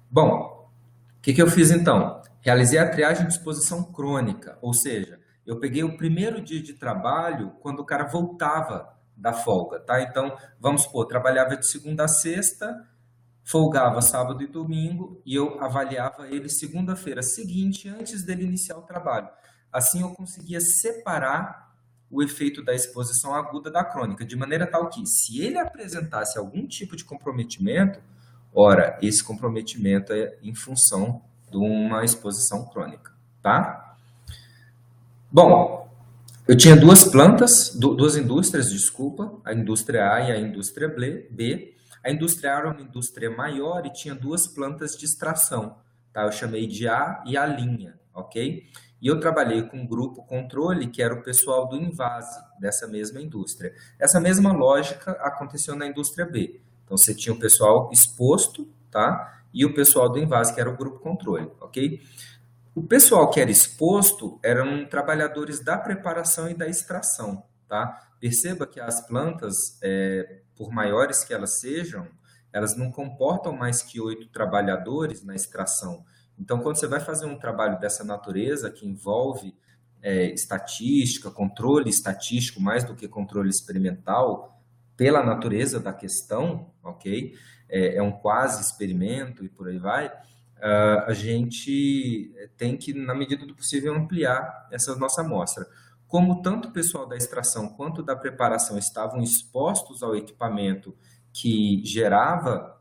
Bom, o que eu fiz então? Realizei a triagem de exposição crônica, ou seja, eu peguei o primeiro dia de trabalho quando o cara voltava da folga, tá? Então, vamos supor, trabalhava de segunda a sexta, folgava sábado e domingo e eu avaliava ele segunda-feira seguinte, antes dele iniciar o trabalho. Assim, eu conseguia separar o efeito da exposição aguda da crônica, de maneira tal que, se ele apresentasse algum tipo de comprometimento, ora, esse comprometimento é em função de uma exposição crônica, tá? Bom, eu tinha 2 plantas, 2 indústrias, desculpa, a indústria A e a indústria B. A indústria A era uma indústria maior e tinha 2 plantas de extração, tá? Eu chamei de A e A linha, ok? E eu trabalhei com um grupo controle, que era o pessoal do Invase, dessa mesma indústria. Essa mesma lógica aconteceu na indústria B. Então, você tinha o pessoal exposto, tá? E o pessoal do Invase, que era o grupo controle, ok? O pessoal que era exposto eram trabalhadores da preparação e da extração, tá? Perceba que as plantas, por maiores que elas sejam, elas não comportam mais que 8 trabalhadores na extração. Então, quando você vai fazer um trabalho dessa natureza, que envolve estatística, controle estatístico, mais do que controle experimental, pela natureza da questão, ok? É um quase experimento e por aí vai, a gente tem que, na medida do possível, ampliar essa nossa amostra. Como tanto o pessoal da extração quanto da preparação estavam expostos ao equipamento que gerava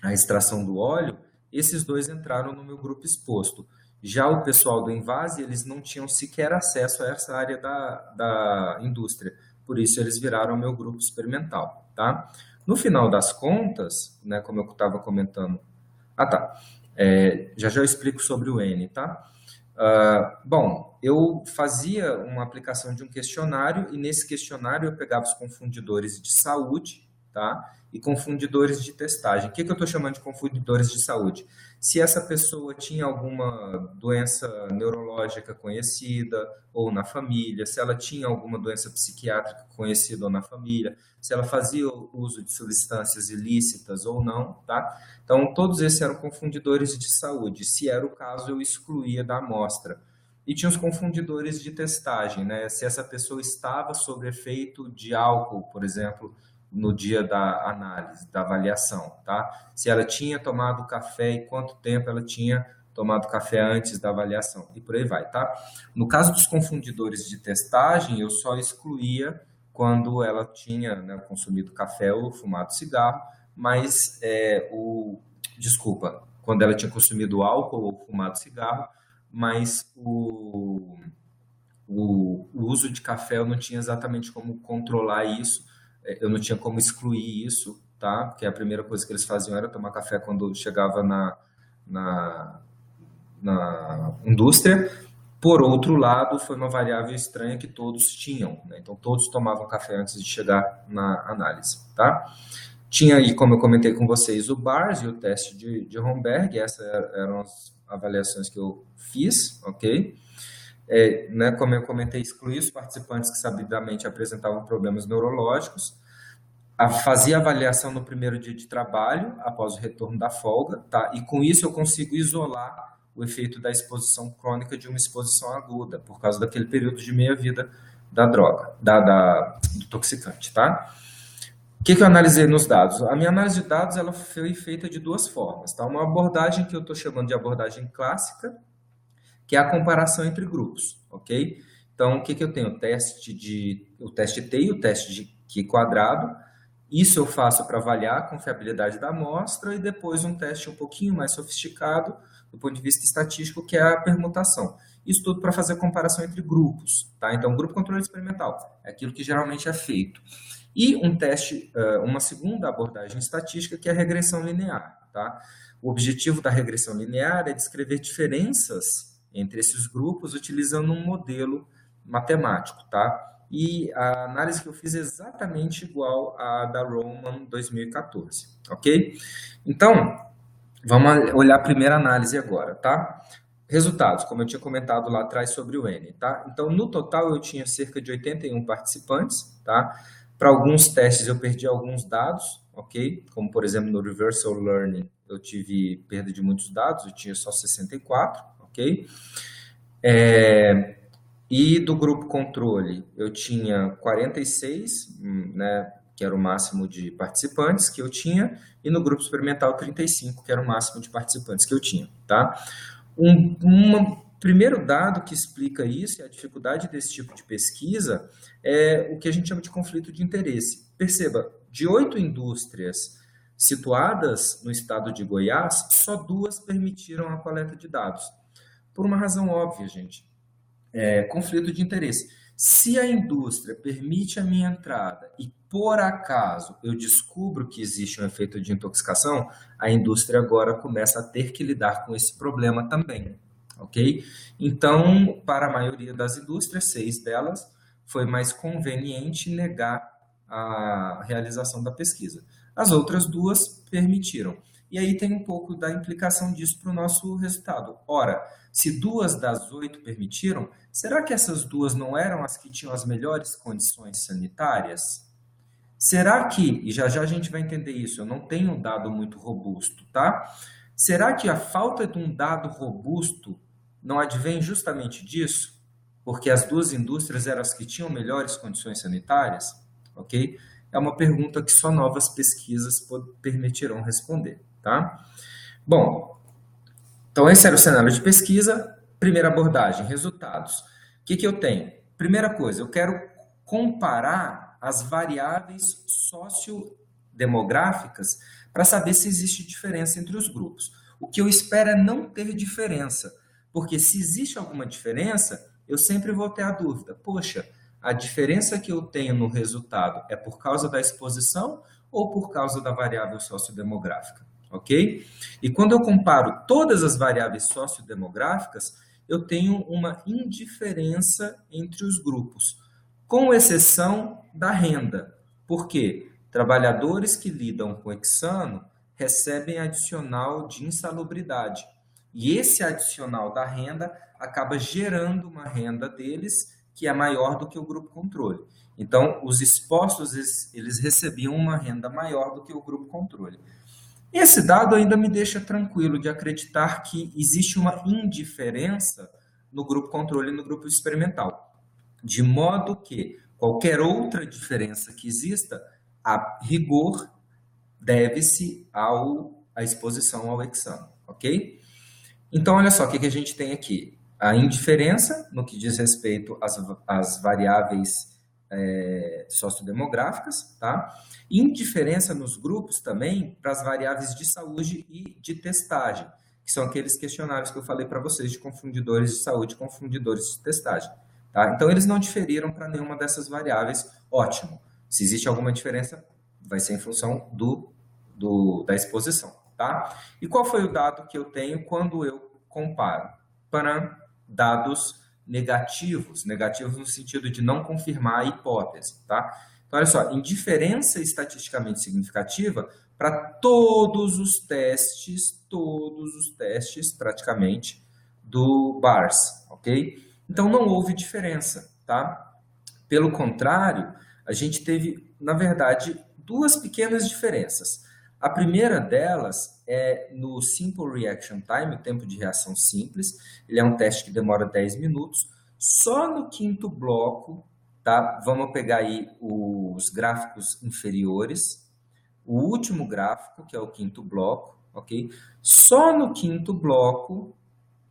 a extração do óleo, esses 2 entraram no meu grupo exposto. Já o pessoal do Invase, eles não tinham sequer acesso a essa área da indústria, por isso eles viraram meu grupo experimental, tá? No final das contas, né, como eu estava comentando... já eu explico sobre o N, tá? Bom, eu fazia uma aplicação de um questionário e nesse questionário eu pegava os confundidores de saúde, tá? E confundidores de testagem. O que eu estou chamando de confundidores de saúde? Se essa pessoa tinha alguma doença neurológica conhecida ou na família, se ela tinha alguma doença psiquiátrica conhecida ou na família, se ela fazia uso de substâncias ilícitas ou não, tá? Então, todos esses eram confundidores de saúde. Se era o caso, eu excluía da amostra. E tinha os confundidores de testagem, né? Se essa pessoa estava sob efeito de álcool, por exemplo, no dia da análise, da avaliação, tá? Se ela tinha tomado café e quanto tempo ela tinha tomado café antes da avaliação, e por aí vai, tá? No caso dos confundidores de testagem, eu só excluía quando ela tinha, né, consumido café ou fumado cigarro, mas quando ela tinha consumido álcool ou fumado cigarro, mas o uso de café eu não tinha exatamente como controlar isso, eu não tinha como excluir isso tá? Porque a primeira coisa que eles faziam era tomar café quando chegava na, na indústria. Por outro lado, foi uma variável estranha que todos tinham, né? Então, todos tomavam café antes de chegar na análise, tá? Tinha aí, como eu comentei com vocês, o BARS e o teste de Romberg, essas eram as avaliações que eu fiz, ok? Né, como eu comentei, excluí os participantes que sabidamente apresentavam problemas neurológicos, fazia avaliação no primeiro dia de trabalho, após o retorno da folga, tá? E com isso eu consigo isolar o efeito da exposição crônica de uma exposição aguda, por causa daquele período de meia-vida da droga, do toxicante, tá? O que eu analisei nos dados? A minha análise de dados ela foi feita de duas formas, tá? Uma abordagem que eu estou chamando de abordagem clássica, que é a comparação entre grupos, ok? Então, o que eu tenho? O teste T e o teste de Q quadrado. Isso eu faço para avaliar a confiabilidade da amostra e depois um teste um pouquinho mais sofisticado do ponto de vista estatístico, que é a permutação. Isso tudo para fazer comparação entre grupos, tá? Então, grupo controle experimental é aquilo que geralmente é feito. E um teste, uma segunda abordagem estatística, que é a regressão linear, tá? O objetivo da regressão linear é descrever diferenças entre esses grupos utilizando um modelo matemático, tá? E a análise que eu fiz é exatamente igual à da Roman 2014, ok? Então, vamos olhar a primeira análise agora, tá? Resultados, como eu tinha comentado lá atrás sobre o N, tá? Então, no total, eu tinha cerca de 81 participantes, tá? Para alguns testes, eu perdi alguns dados, ok? Como, por exemplo, no Reversal Learning, eu tive perda de muitos dados, eu tinha só 64, ok? E do grupo controle, eu tinha 46, né, que era o máximo de participantes que eu tinha, e no grupo experimental 35, que era o máximo de participantes que eu tinha, tá? Primeiro dado que explica isso e a dificuldade desse tipo de pesquisa é o que a gente chama de conflito de interesse. Perceba, de 8 indústrias situadas no estado de Goiás, só 2 permitiram a coleta de dados. Por uma razão óbvia, gente. Conflito de interesse. Se a indústria permite a minha entrada e, por acaso, eu descubro que existe um efeito de intoxicação, a indústria agora começa a ter que lidar com esse problema também, ok? Então, para a maioria das indústrias, 6 delas, foi mais conveniente negar a realização da pesquisa. As outras 2 permitiram. E aí tem um pouco da implicação disso para o nosso resultado. Ora, se 2 das 8 permitiram, será que essas 2 não eram as que tinham as melhores condições sanitárias? Será que, e já já a gente vai entender isso, eu não tenho um dado muito robusto, tá? Será que a falta de um dado robusto não advém justamente disso? Porque as 2 indústrias eram as que tinham melhores condições sanitárias? Ok? É uma pergunta que só novas pesquisas permitirão responder, tá? Bom, então esse era o cenário de pesquisa. Primeira abordagem, resultados. O que eu tenho? Primeira coisa, eu quero comparar as variáveis sociodemográficas para saber se existe diferença entre os grupos. O que eu espero é não ter diferença, porque se existe alguma diferença, eu sempre vou ter a dúvida, poxa, a diferença que eu tenho no resultado é por causa da exposição ou por causa da variável sociodemográfica, ok? E quando eu comparo todas as variáveis sociodemográficas, eu tenho uma indiferença entre os grupos, com exceção da renda. Por quê? Trabalhadores que lidam com hexano recebem adicional de insalubridade. E esse adicional da renda acaba gerando uma renda deles que é maior do que o grupo controle. Então, os expostos, eles recebiam uma renda maior do que o grupo controle. Esse dado ainda me deixa tranquilo de acreditar que existe uma indiferença no grupo controle e no grupo experimental. De modo que qualquer outra diferença que exista, a rigor, deve-se à exposição ao hexano, ok? Então, olha só o que a gente tem aqui. A indiferença no que diz respeito às variáveis sociodemográficas, tá? Indiferença nos grupos também para as variáveis de saúde e de testagem, que são aqueles questionários que eu falei para vocês de confundidores de saúde e confundidores de testagem. Tá? Então, eles não diferiram para nenhuma dessas variáveis, ótimo. Se existe alguma diferença, vai ser em função da exposição, tá? E qual foi o dado que eu tenho quando eu comparo? Para dados negativos no sentido de não confirmar a hipótese, tá? Então, olha só, indiferença estatisticamente significativa para todos os testes praticamente do BARS, ok? Então, não houve diferença, tá? Pelo contrário, a gente teve, na verdade, duas pequenas diferenças. A primeira delas é no Simple Reaction Time, o tempo de reação simples. Ele é um teste que demora 10 minutos. Só no quinto bloco, tá? Vamos pegar aí os gráficos inferiores. O último gráfico, que é o quinto bloco, ok? Só no quinto bloco,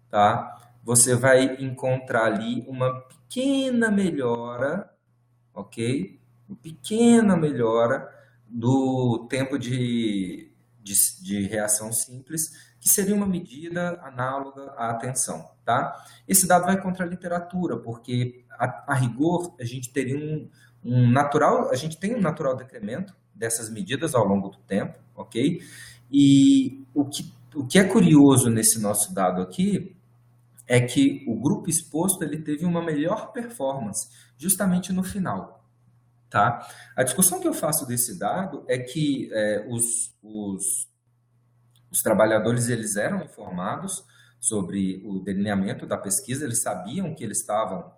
tá? Você vai encontrar ali uma pequena melhora, ok? Uma pequena melhora do tempo de reação simples, que seria uma medida análoga à atenção, tá? Esse dado vai contra a literatura, porque a rigor a gente teria a gente tem um natural decremento dessas medidas ao longo do tempo, ok? E o que é curioso nesse nosso dado aqui é que o grupo exposto ele teve uma melhor performance justamente no final, tá? A discussão que eu faço desse dado é que os trabalhadores eles eram informados sobre o delineamento da pesquisa, eles sabiam que eles estavam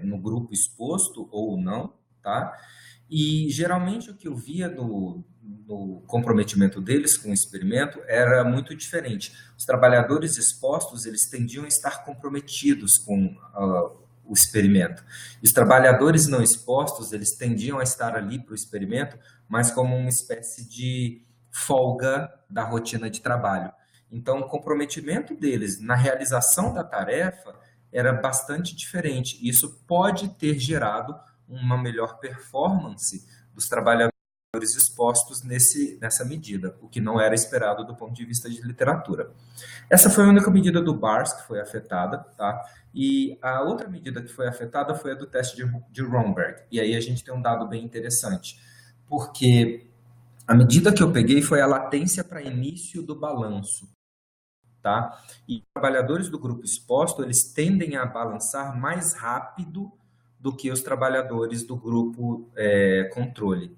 no grupo exposto ou não, tá? E geralmente o que eu via no comprometimento deles com o experimento era muito diferente. Os trabalhadores expostos, eles tendiam a estar comprometidos com o experimento. E os trabalhadores não expostos, eles tendiam a estar ali para o experimento, mas como uma espécie de folga da rotina de trabalho. Então, o comprometimento deles na realização da tarefa era bastante diferente. Isso pode ter gerado uma melhor performance dos trabalhadores expostos nessa medida, o que não era esperado do ponto de vista de literatura. Essa foi a única medida do BARS que foi afetada, tá? E a outra medida que foi afetada foi a do teste de Romberg. E aí a gente tem um dado bem interessante, porque a medida que eu peguei foi a latência para início do balanço, tá? E os trabalhadores do grupo exposto, eles tendem a balançar mais rápido do que os trabalhadores do grupo controle,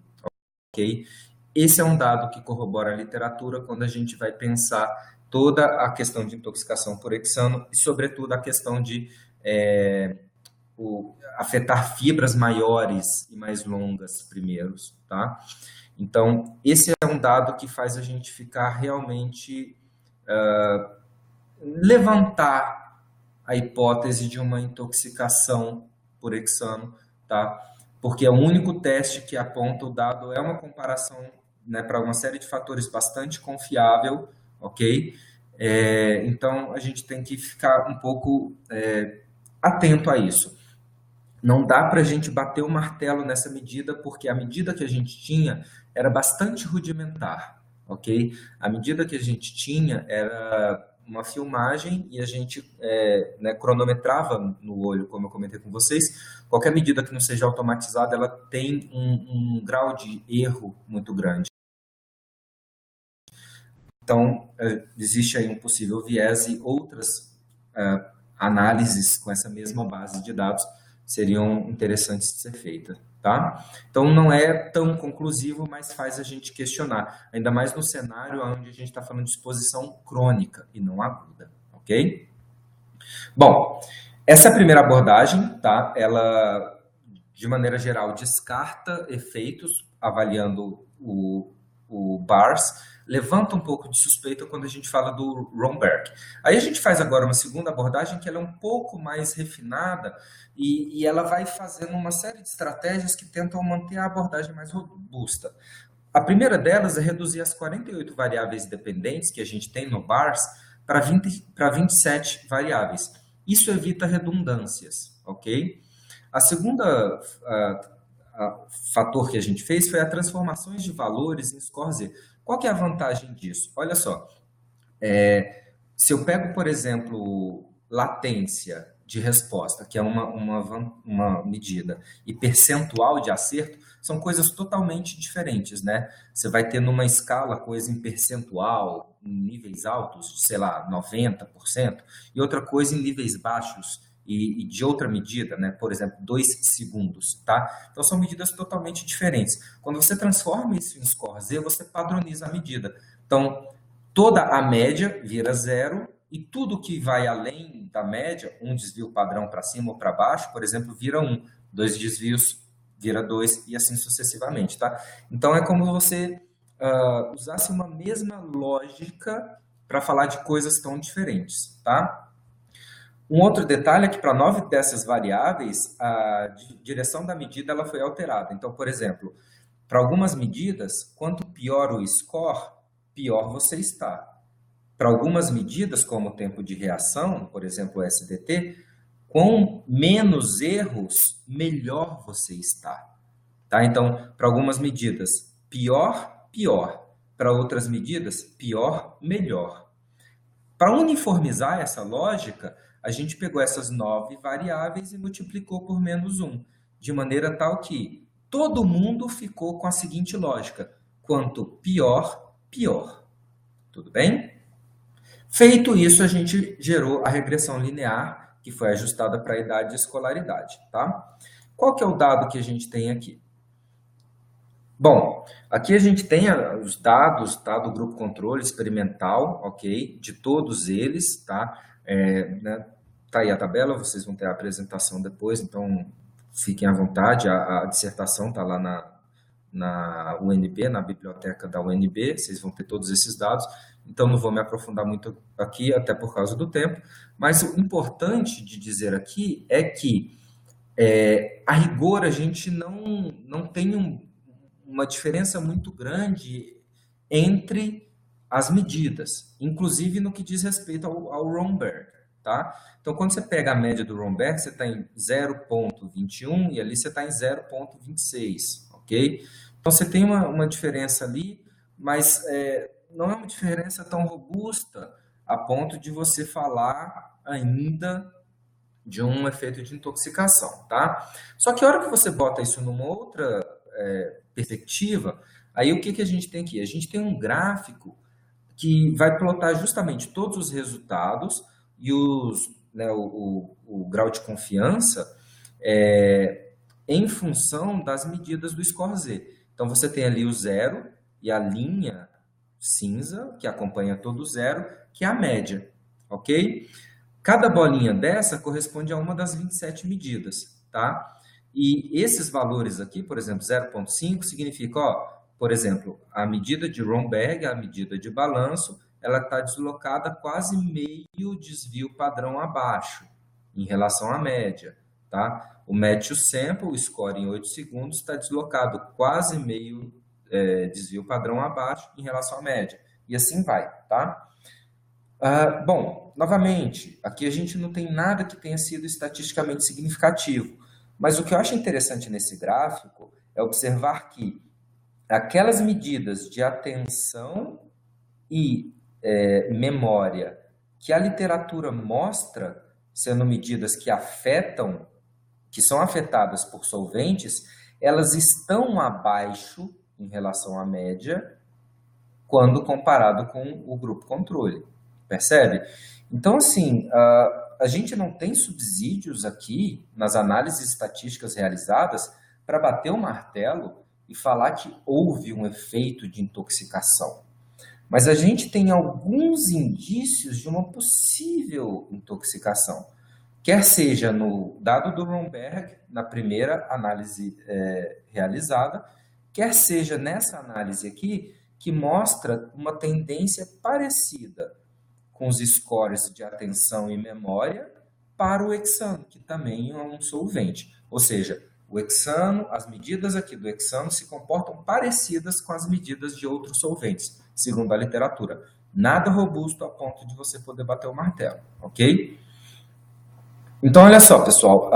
ok? Esse é um dado que corrobora a literatura quando a gente vai pensar toda a questão de intoxicação por hexano e, sobretudo, a questão de afetar fibras maiores e mais longas primeiros, tá? Então, esse é um dado que faz a gente ficar realmente levantar a hipótese de uma intoxicação por hexano, tá? Porque é o único teste que aponta o dado, é uma comparação, né, para uma série de fatores bastante confiável, ok? Então, a gente tem que ficar um pouco atento a isso. Não dá para a gente bater o martelo nessa medida, porque a medida que a gente tinha era bastante rudimentar, ok? A medida que a gente tinha era uma filmagem e a gente cronometrava no olho, como eu comentei com vocês. Qualquer medida que não seja automatizada, ela tem um grau de erro muito grande. Então, existe aí um possível viés e outras análises com essa mesma base de dados seriam interessantes de ser feitas, tá? Então, não é tão conclusivo, mas faz a gente questionar, ainda mais no cenário onde a gente está falando de exposição crônica e não aguda, ok? Bom, essa primeira abordagem, tá? Ela, de maneira geral, descarta efeitos avaliando o BARS, levanta um pouco de suspeita quando a gente fala do Romberg. Aí a gente faz agora uma segunda abordagem que ela é um pouco mais refinada e ela vai fazendo uma série de estratégias que tentam manter a abordagem mais robusta. A primeira delas é reduzir as 48 variáveis dependentes que a gente tem no BARS para 27 variáveis. Isso evita redundâncias, ok? A segunda fator que a gente fez foi a transformações de valores em score Z. Qual que é a vantagem disso? Olha só, se eu pego, por exemplo, latência de resposta, que é uma medida, e percentual de acerto, são coisas totalmente diferentes, né? Você vai ter numa escala coisa em percentual, em níveis altos, sei lá, 90%, e outra coisa em níveis baixos, e de outra medida, né? Por exemplo, 2 segundos, tá? Então, são medidas totalmente diferentes. Quando você transforma isso em score Z, você padroniza a medida. Então, toda a média vira 0, e tudo que vai além da média, um desvio padrão para cima ou para baixo, por exemplo, vira 1, 2 desvios vira 2 e assim sucessivamente, tá? Então é como você usasse uma mesma lógica para falar de coisas tão diferentes, tá? Um outro detalhe é que para 9 dessas variáveis, a direção da medida ela foi alterada. Então, por exemplo, para algumas medidas, quanto pior o score, pior você está. Para algumas medidas, como o tempo de reação, por exemplo, o SDT, com menos erros, melhor você está. Tá? Então, para algumas medidas, pior, pior. Para outras medidas, pior, melhor. Para uniformizar essa lógica, a gente pegou essas 9 variáveis e multiplicou por menos 1, de maneira tal que todo mundo ficou com a seguinte lógica: quanto pior, pior. Tudo bem? Feito isso, a gente gerou a regressão linear, que foi ajustada para a idade e escolaridade, tá? Qual que é o dado que a gente tem aqui? Bom, aqui a gente tem os dados, tá, do grupo controle experimental, ok? De todos eles, tá? Né, tá aí a tabela, vocês vão ter a apresentação depois, então fiquem à vontade, a dissertação tá lá na UNB, na biblioteca da UNB, vocês vão ter todos esses dados. Então, não vou me aprofundar muito aqui, até por causa do tempo, mas o importante de dizer aqui é que, a rigor, a gente não tem uma diferença muito grande entre as medidas, inclusive no que diz respeito ao Romberg, tá? Então, quando você pega a média do Romberg, você está em 0,21 e ali você está em 0,26, ok? Então, você tem uma diferença ali, mas não é uma diferença tão robusta a ponto de você falar ainda de um efeito de intoxicação, tá? Só que a hora que você bota isso numa outra perspectiva, aí o que a gente tem aqui? A gente tem um gráfico que vai plotar justamente todos os resultados e o grau de confiança em função das medidas do score Z. Então, você tem ali o 0 e a linha cinza, que acompanha todo o 0, que é a média, ok? Cada bolinha dessa corresponde a uma das 27 medidas, tá? E esses valores aqui, por exemplo, 0,5 significa, por exemplo, a medida de Romberg, a medida de balanço, ela está deslocada quase meio desvio padrão abaixo, em relação à média, tá? O match sample, o score em 8 segundos, está deslocado quase meio desvio padrão abaixo em relação à média. E assim vai, tá? Bom, novamente, aqui a gente não tem nada que tenha sido estatisticamente significativo, mas o que eu acho interessante nesse gráfico é observar que aquelas medidas de atenção e memória que a literatura mostra sendo medidas que afetam, que são afetadas por solventes, elas estão abaixo em relação à média quando comparado com o grupo controle. Percebe? Então, assim, a gente não tem subsídios aqui nas análises estatísticas realizadas para bater o martelo e falar que houve um efeito de intoxicação. Mas a gente tem alguns indícios de uma possível intoxicação, quer seja no dado do Romberg, na primeira análise realizada, quer seja nessa análise aqui, que mostra uma tendência parecida com os scores de atenção e memória para o hexano, que também é um solvente. Ou seja, o hexano, as medidas aqui do hexano se comportam parecidas com as medidas de outros solventes, segundo a literatura. Nada robusto a ponto de você poder bater o martelo, ok? Então, olha só, pessoal,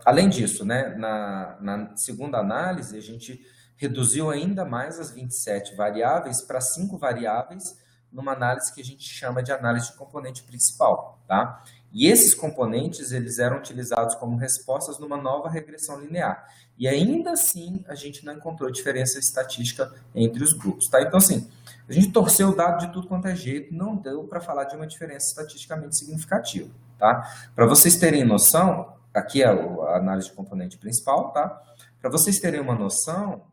além disso, né, na segunda análise, a gente reduziu ainda mais as 27 variáveis para 5 variáveis, numa análise que a gente chama de análise de componente principal, tá? E esses componentes, eles eram utilizados como respostas numa nova regressão linear. E ainda assim, a gente não encontrou diferença estatística entre os grupos, tá? Então, assim, a gente torceu o dado de tudo quanto é jeito, não deu para falar de uma diferença estatisticamente significativa, tá? Para vocês terem noção, aqui é a análise de componente principal, tá? Para vocês terem uma noção,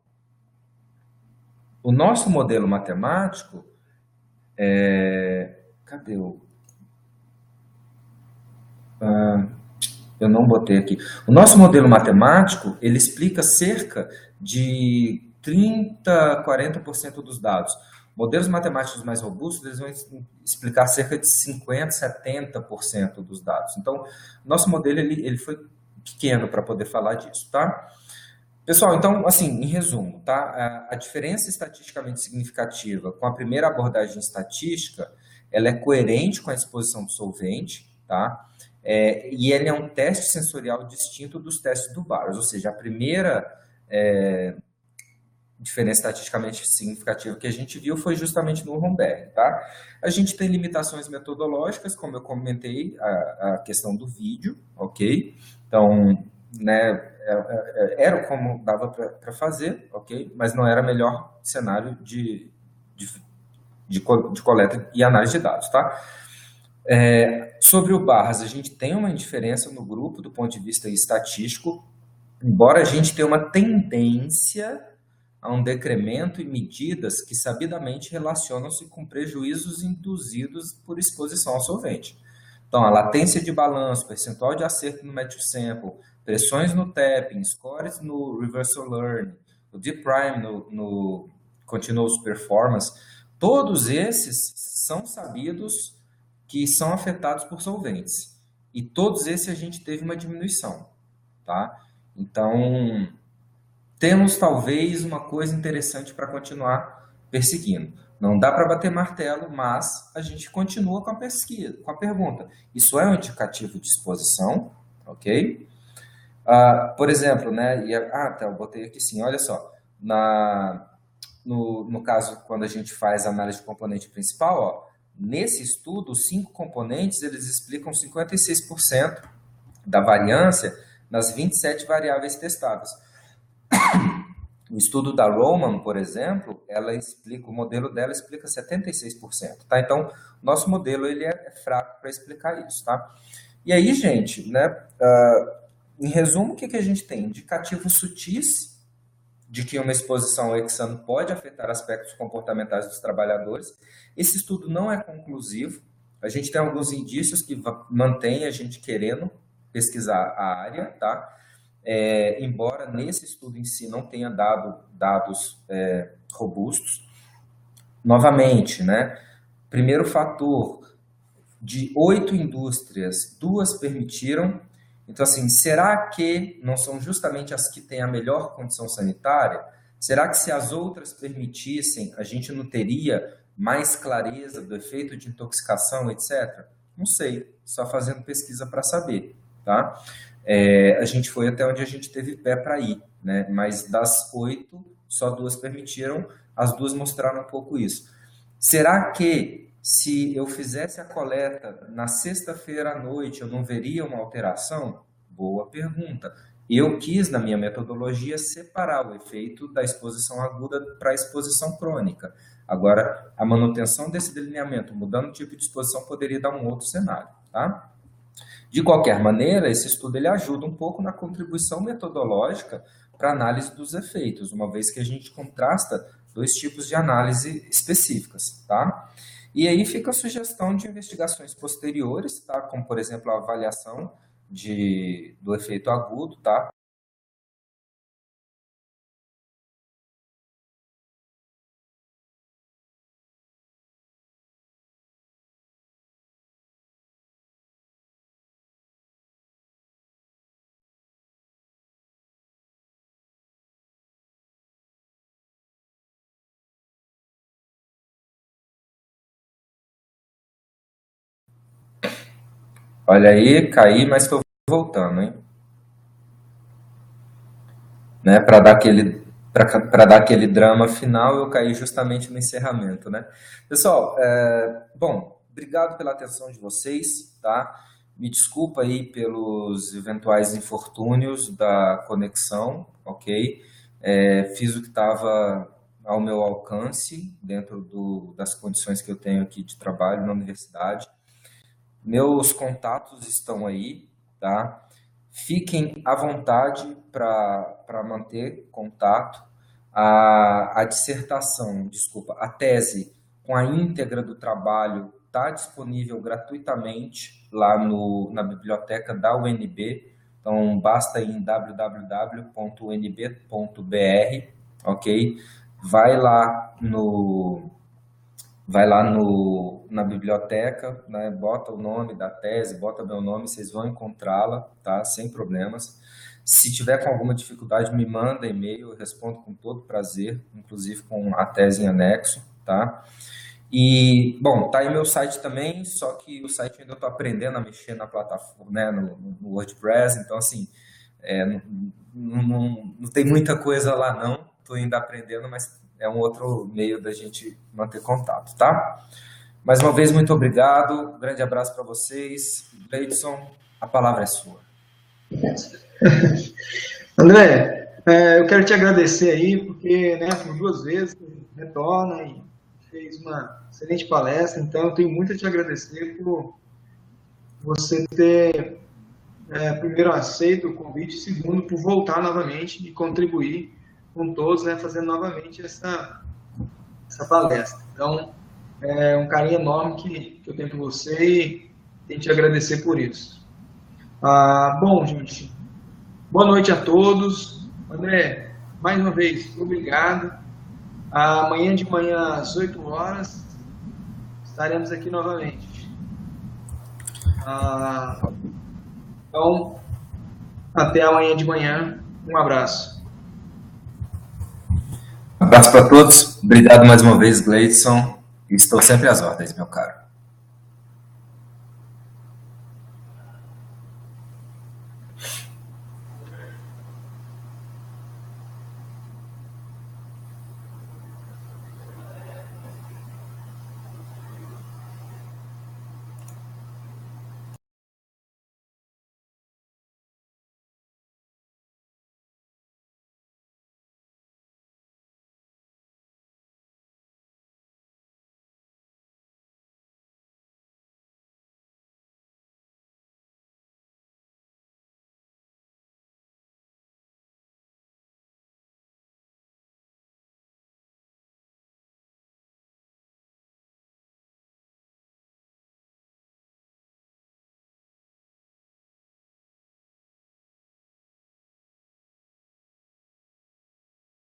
o nosso modelo matemático, cadê o... eu não botei aqui. O nosso modelo matemático, ele explica cerca de 30%, 40% dos dados. Modelos matemáticos mais robustos, eles vão explicar cerca de 50%, 70% dos dados. Então, nosso modelo, ele foi pequeno para poder falar disso, tá? Pessoal, então, assim, em resumo, tá? A diferença estatisticamente significativa com a primeira abordagem estatística, ela é coerente com a exposição do solvente, tá? E ele é um teste sensorial distinto dos testes do Barrows, ou seja, a primeira diferença estatisticamente significativa que a gente viu foi justamente no Romberg, tá? A gente tem limitações metodológicas, como eu comentei, a questão do vídeo, ok? Então, né, era como dava para fazer, ok? Mas não era o melhor cenário de coleta e análise de dados, tá? Sobre o Barras, a gente tem uma indiferença no grupo do ponto de vista estatístico, embora a gente tenha uma tendência a um decremento em medidas que sabidamente relacionam-se com prejuízos induzidos por exposição ao solvente. Então, a latência de balanço, percentual de acerto no match sample, pressões no tapping, scores no reversal learning, o deep prime no continuous performance, todos esses são sabidos que são afetados por solventes. E todos esses a gente teve uma diminuição, tá? Então, temos talvez uma coisa interessante para continuar perseguindo. Não dá para bater martelo, mas a gente continua com a pesquisa, com a pergunta. Isso é um indicativo de exposição, ok? Por exemplo, né? Eu botei aqui sim, olha só. No caso, quando a gente faz a análise de componente principal, ó, nesse estudo, os 5 componentes, eles explicam 56% da variância nas 27 variáveis testadas. O estudo da Roman, por exemplo, o modelo dela explica 76%, tá? Então, nosso modelo ele é fraco para explicar isso, tá? E aí, gente, né, em resumo, o que a gente tem? Indicativos sutis de que uma exposição ao hexano pode afetar aspectos comportamentais dos trabalhadores. Esse estudo não é conclusivo. A gente tem alguns indícios que mantêm a gente querendo pesquisar a área, tá? Embora nesse estudo em si não tenha dado dados robustos. Novamente, né? Primeiro fator, de 8 indústrias, 2 permitiram. Então, assim, será que não são justamente as que têm a melhor condição sanitária? Será que se as outras permitissem, a gente não teria mais clareza do efeito de intoxicação, etc? Não sei, só fazendo pesquisa para saber, tá? A gente foi até onde a gente teve pé para ir, né? Mas das 8, só 2 permitiram, as 2 mostraram um pouco isso. Será que se eu fizesse a coleta na sexta-feira à noite, eu não veria uma alteração? Boa pergunta. Eu quis, na minha metodologia, separar o efeito da exposição aguda para a exposição crônica. Agora, a manutenção desse delineamento, mudando o tipo de exposição, poderia dar um outro cenário, tá? De qualquer maneira, esse estudo ele ajuda um pouco na contribuição metodológica para a análise dos efeitos, uma vez que a gente contrasta 2 tipos de análise específicas, tá? E aí fica a sugestão de investigações posteriores, tá? Como, por exemplo, a avaliação do efeito agudo, tá? Olha aí, caí, mas estou voltando, hein? Né? Para dar aquele drama final, eu caí justamente no encerramento, né? Pessoal, bom, obrigado pela atenção de vocês, tá? Me desculpa aí pelos eventuais infortúnios da conexão, ok? Fiz o que estava ao meu alcance, dentro das condições que eu tenho aqui de trabalho na universidade. Meus contatos estão aí, tá? Fiquem à vontade para manter contato. A dissertação, desculpa, a tese com a íntegra do trabalho está disponível gratuitamente lá na biblioteca da UNB. Então, basta ir em www.unb.br, ok? Vai lá na biblioteca, né? Bota o nome da tese, bota meu nome, vocês vão encontrá-la, tá? Sem problemas. Se tiver com alguma dificuldade, me manda e-mail, eu respondo com todo prazer, inclusive com a tese em anexo, tá? E, bom, tá aí meu site também, só que o site eu ainda estou aprendendo a mexer na plataforma, né, no WordPress, então, assim, não tem muita coisa lá não, estou ainda aprendendo, mas é um outro meio da gente manter contato, tá? Mais uma vez, muito obrigado, um grande abraço para vocês. Gleidson, a palavra é sua. André, eu quero te agradecer aí, porque, né, por 2 vezes, retorna e fez uma excelente palestra, então eu tenho muito a te agradecer por você ter, primeiro, aceito o convite, segundo, por voltar novamente e contribuir com todos, né, fazendo novamente essa palestra. Então, é um carinho enorme que eu tenho por você e tenho que te agradecer por isso. Bom, gente, boa noite a todos. André, mais uma vez, obrigado. Amanhã de manhã, às 8 horas, estaremos aqui novamente. Então, até amanhã de manhã. Um abraço. Abraço para todos. Obrigado mais uma vez, Gleidson. Estou sempre às ordens, meu caro.